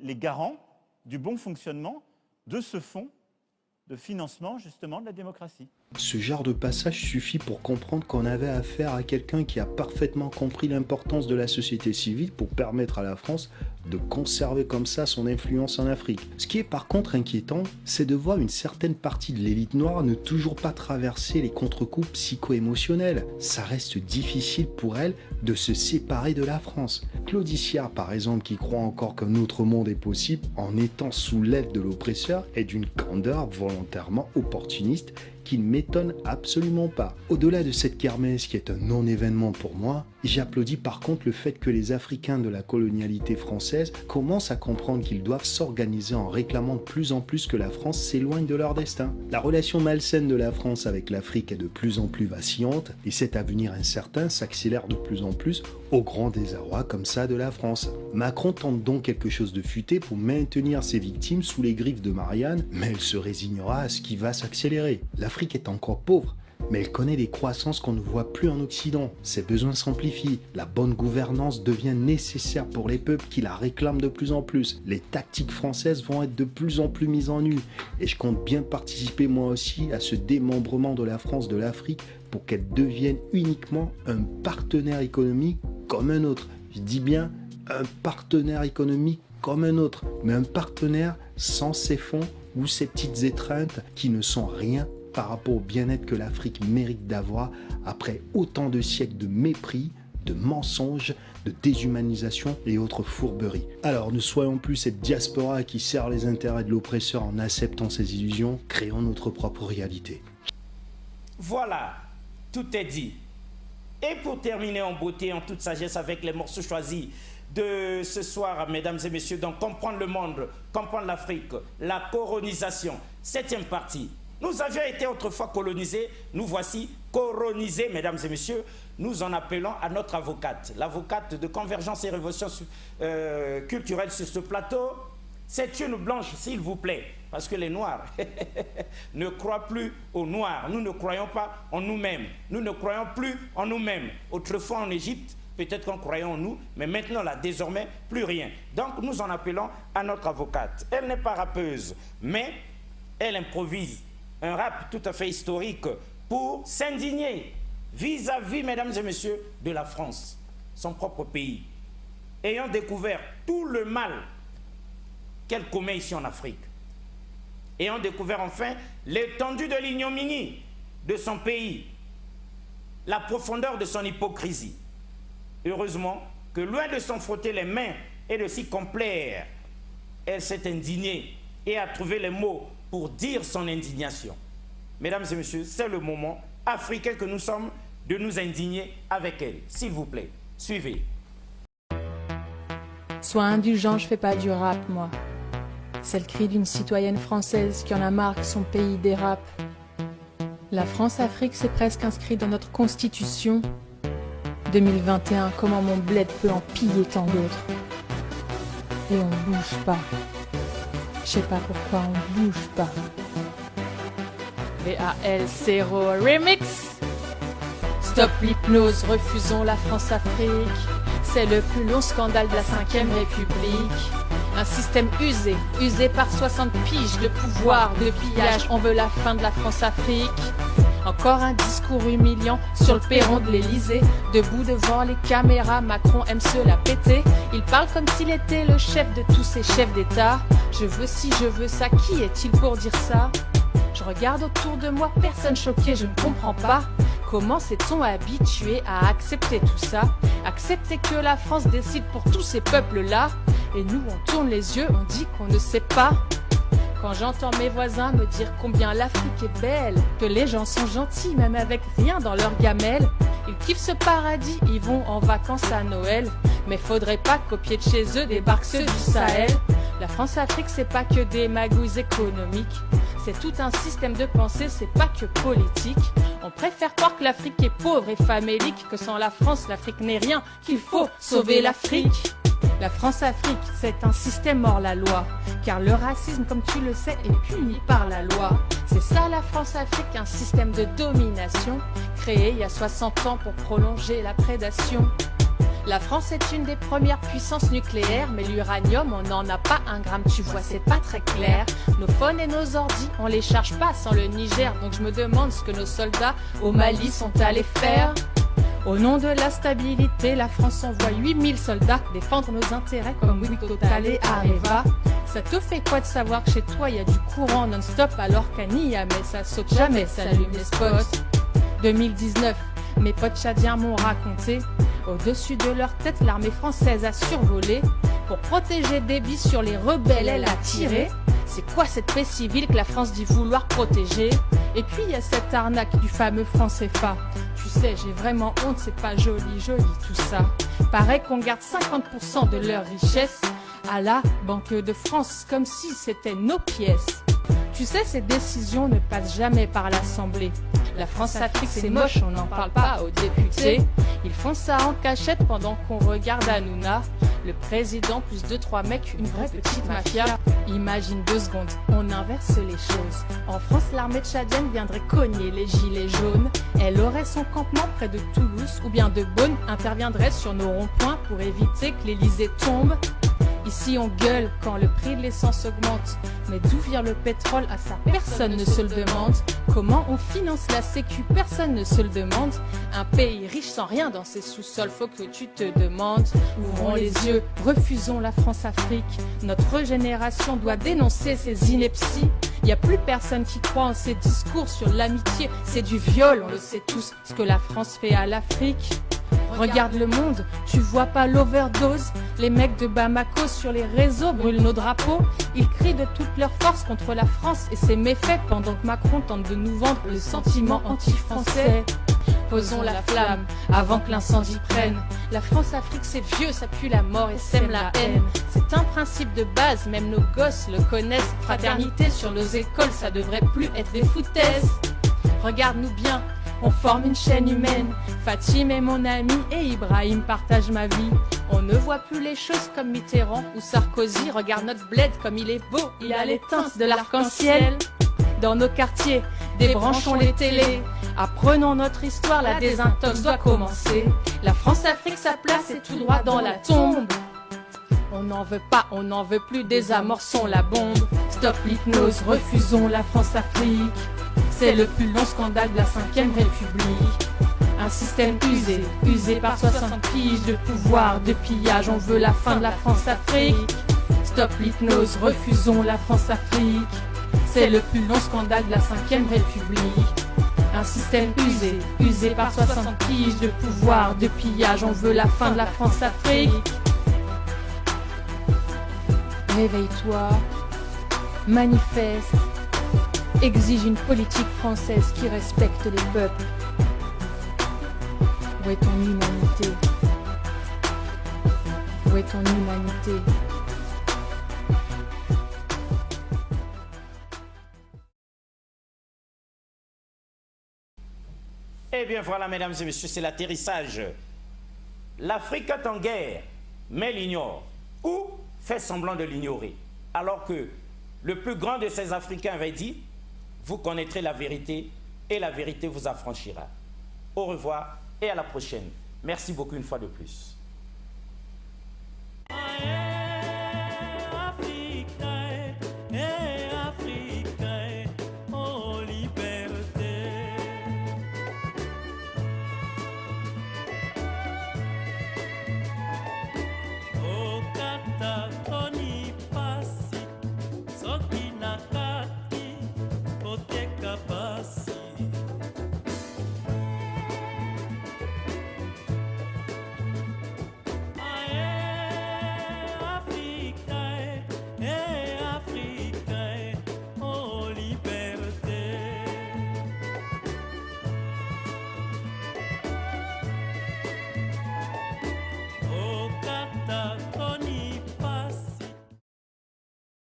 les garants du bon fonctionnement de ce fonds de financement, justement, de la démocratie. Ce genre de passage suffit pour comprendre qu'on avait affaire à quelqu'un qui a parfaitement compris l'importance de la société civile pour permettre à la France de conserver comme ça son influence en Afrique. Ce qui est par contre inquiétant, c'est de voir une certaine partie de l'élite noire ne toujours pas traverser les contre-coups psycho-émotionnels. Ça reste difficile pour elle de se séparer de la France. Claude Iciard, par exemple, qui croit encore qu'un autre monde est possible en étant sous l'aile de l'oppresseur, est d'une candeur volontairement opportuniste qui ne m'étonne absolument pas. Au-delà de cette kermesse qui est un non-événement pour moi, j'applaudis par contre le fait que les Africains de la colonialité française commencent à comprendre qu'ils doivent s'organiser en réclamant de plus en plus que la France s'éloigne de leur destin. La relation malsaine de la France avec l'Afrique est de plus en plus vacillante et cet avenir incertain s'accélère de plus en plus au grand désarroi comme ça de la France. Macron tente donc quelque chose de futé pour maintenir ses victimes sous les griffes de Marianne, mais elle se résignera à ce qui va s'accélérer. L'Afrique est encore pauvre, mais elle connaît des croissances qu'on ne voit plus en Occident. Ses besoins s'amplifient. La bonne gouvernance devient nécessaire pour les peuples qui la réclament de plus en plus. Les tactiques françaises vont être de plus en plus mises en nu. Et je compte bien participer moi aussi à ce démembrement de la France de l'Afrique pour qu'elle devienne uniquement un partenaire économique comme un autre. Je dis bien un partenaire économique comme un autre, mais un partenaire sans ses fonds ou ces petites étreintes qui ne sont rien par rapport au bien-être que l'Afrique mérite d'avoir après autant de siècles de mépris, de mensonges, de déshumanisation et autres fourberies. Alors ne soyons plus cette diaspora qui sert les intérêts de l'oppresseur en acceptant ses illusions, créons notre propre réalité. Voilà, tout est dit. Et pour terminer en beauté, en toute sagesse, avec les morceaux choisis de ce soir, mesdames et messieurs, donc comprendre le monde, comprendre l'Afrique, la colonisation, 7e partie. Nous avions été autrefois colonisés, nous voici colonisés, mesdames et messieurs. Nous en appelons à notre avocate, l'avocate de Convergence et Révolution culturelle sur ce plateau, C'est une blanche, s'il vous plaît, parce que les Noirs ne croient plus aux Noirs. Nous ne croyons pas en nous-mêmes. Nous ne croyons plus en nous-mêmes. Autrefois en Égypte, peut-être qu'on croyait en nous, mais maintenant, là, désormais, plus rien. Donc, nous en appelons à notre avocate. Elle n'est pas rappeuse, mais elle improvise un rap tout à fait historique pour s'indigner vis-à-vis, mesdames et messieurs, de la France, son propre pays. Ayant découvert tout le mal qu'elle commet ici en Afrique, ayant découvert enfin l'étendue de l'ignominie de son pays, la profondeur de son hypocrisie. Heureusement que loin de s'en frotter les mains et de s'y complaire, elle s'est indignée et a trouvé les mots pour dire son indignation. Mesdames et messieurs, c'est le moment africain que nous sommes de nous indigner avec elle. S'il vous plaît, suivez. Sois indulgent, je fais pas du rap, moi. C'est le cri d'une citoyenne française qui en a marre que son pays dérape. La France-Afrique, c'est presque inscrit dans notre constitution. 2021, comment mon bled peut en piller tant d'autres. Et on bouge pas. Je sais pas pourquoi on bouge pas. VAL0 Remix. Stop l'hypnose, refusons la France-Afrique. C'est le plus long scandale de la 5e République. Un système usé, usé par 60 piges de pouvoir, de pillage. On veut la fin de la France-Afrique. Encore un discours humiliant sur le perron de l'Elysée. Debout devant les caméras, Macron aime se la péter. Il parle comme s'il était le chef de tous ces chefs d'État. Je veux ci, je veux ça, qui est-il pour dire ça? Je regarde autour de moi, personne choqué, je ne comprends pas. Comment s'est-on habitué à accepter tout ça? Accepter que la France décide pour tous ces peuples-là. Et nous, on tourne les yeux, on dit qu'on ne sait pas. Quand j'entends mes voisins me dire combien l'Afrique est belle, que les gens sont gentils, même avec rien dans leur gamelle. Ils kiffent ce paradis, ils vont en vacances à Noël. Mais faudrait pas copier de chez eux débarquent ceux du Sahel. La France-Afrique, c'est pas que des magouilles économiques. C'est tout un système de pensée, c'est pas que politique. On préfère croire que l'Afrique est pauvre et famélique, que sans la France, l'Afrique n'est rien, qu'il faut sauver l'Afrique. La France-Afrique, c'est un système hors la loi, car le racisme, comme tu le sais, est puni par la loi. C'est ça la France-Afrique, un système de domination, créé il y a 60 ans pour prolonger la prédation. La France est une des premières puissances nucléaires, mais l'uranium, on n'en a pas un gramme, tu vois, c'est pas très clair. Nos phones et nos ordis, on les charge pas sans le Niger, donc je me demande ce que nos soldats au Mali sont allés faire. Au nom de la stabilité, la France envoie 8000 soldats défendre nos intérêts comme Bouygues, Total et Areva. Ça te fait quoi de savoir que chez toi y a du courant non-stop alors qu'à Niamey ça saute jamais, ça allume les spots. 2019, mes potes tchadiens m'ont raconté, au-dessus de leur tête l'armée française a survolé. Pour protéger des bis sur les rebelles elle a tiré. C'est quoi cette paix civile que la France dit vouloir protéger? Et puis il y a cette arnaque du fameux franc CFA. Tu sais, j'ai vraiment honte, c'est pas joli, joli tout ça. Paraît qu'on garde 50% de leur richesse à la Banque de France, comme si c'était nos pièces. Tu sais, ces décisions ne passent jamais par l'Assemblée. La France-Afrique, c'est moche, on n'en parle pas aux députés. Ils font ça en cachette pendant qu'on regarde Hanouna. Le président plus 2-3 mecs, une vraie petite mafia. Imagine 2 secondes, on inverse les choses. En France, l'armée tchadienne viendrait cogner les gilets jaunes. Elle aurait son campement près de Toulouse ou bien de Beaune, interviendrait sur nos ronds-points pour éviter que l'Elysée tombe. Ici on gueule quand le prix de l'essence augmente. Mais d'où vient le pétrole? À ça personne ne se le demande. Comment on finance la sécu? Personne ne se le demande. Un pays riche sans rien dans ses sous-sols, faut que tu te demandes. Ouvrons les yeux, refusons la France-Afrique. Notre génération doit dénoncer ces inepties. Y a plus personne qui croit en ces discours sur l'amitié. C'est du viol, on le sait tous, ce que la France fait à l'Afrique. Regarde le monde, tu vois pas l'overdose? Les mecs de Bamako sur les réseaux brûlent nos drapeaux. Ils crient de toute leur force contre la France et ses méfaits pendant que Macron tente de nous vendre le sentiment anti-français. Posons la flamme avant que l'incendie prenne. La France-Afrique c'est vieux, ça pue la mort et sème la haine. C'est un principe de base, même nos gosses le connaissent. Fraternité sur nos écoles, ça devrait plus être des foutaises. Regarde-nous bien, on forme une chaîne humaine. Fatim est mon ami et Ibrahim partage ma vie. On ne voit plus les choses comme Mitterrand ou Sarkozy. Regarde notre bled comme il est beau, il a les teintes de l'arc-en-ciel. Dans nos quartiers, débranchons les télés. Apprenons notre histoire, la désintox doit commencer. La France-Afrique, sa place est tout droit dans la tombe. On n'en veut pas, on n'en veut plus, désamorçons la bombe. Stop l'hypnose, refusons la France-Afrique. C'est le plus long scandale de la 5ème République. Un système usé, usé par 60 piges de pouvoir, de pillage. On veut la fin de la France-Afrique. Stop l'hypnose, refusons la France-Afrique. C'est le plus long scandale de la 5ème République. Un système usé, usé par 60 piges de pouvoir, de pillage. On veut la fin de la France-Afrique. Réveille-toi, manifeste, exige une politique française qui respecte les peuples. Où est ton humanité? Où est ton humanité? Eh bien voilà, mesdames et messieurs, c'est l'atterrissage. L'Afrique est en guerre, mais l'ignore. Ou fait semblant de l'ignorer. Alors que le plus grand de ces Africains avait dit, vous connaîtrez la vérité et la vérité vous affranchira. Au revoir et à la prochaine. Merci beaucoup une fois de plus.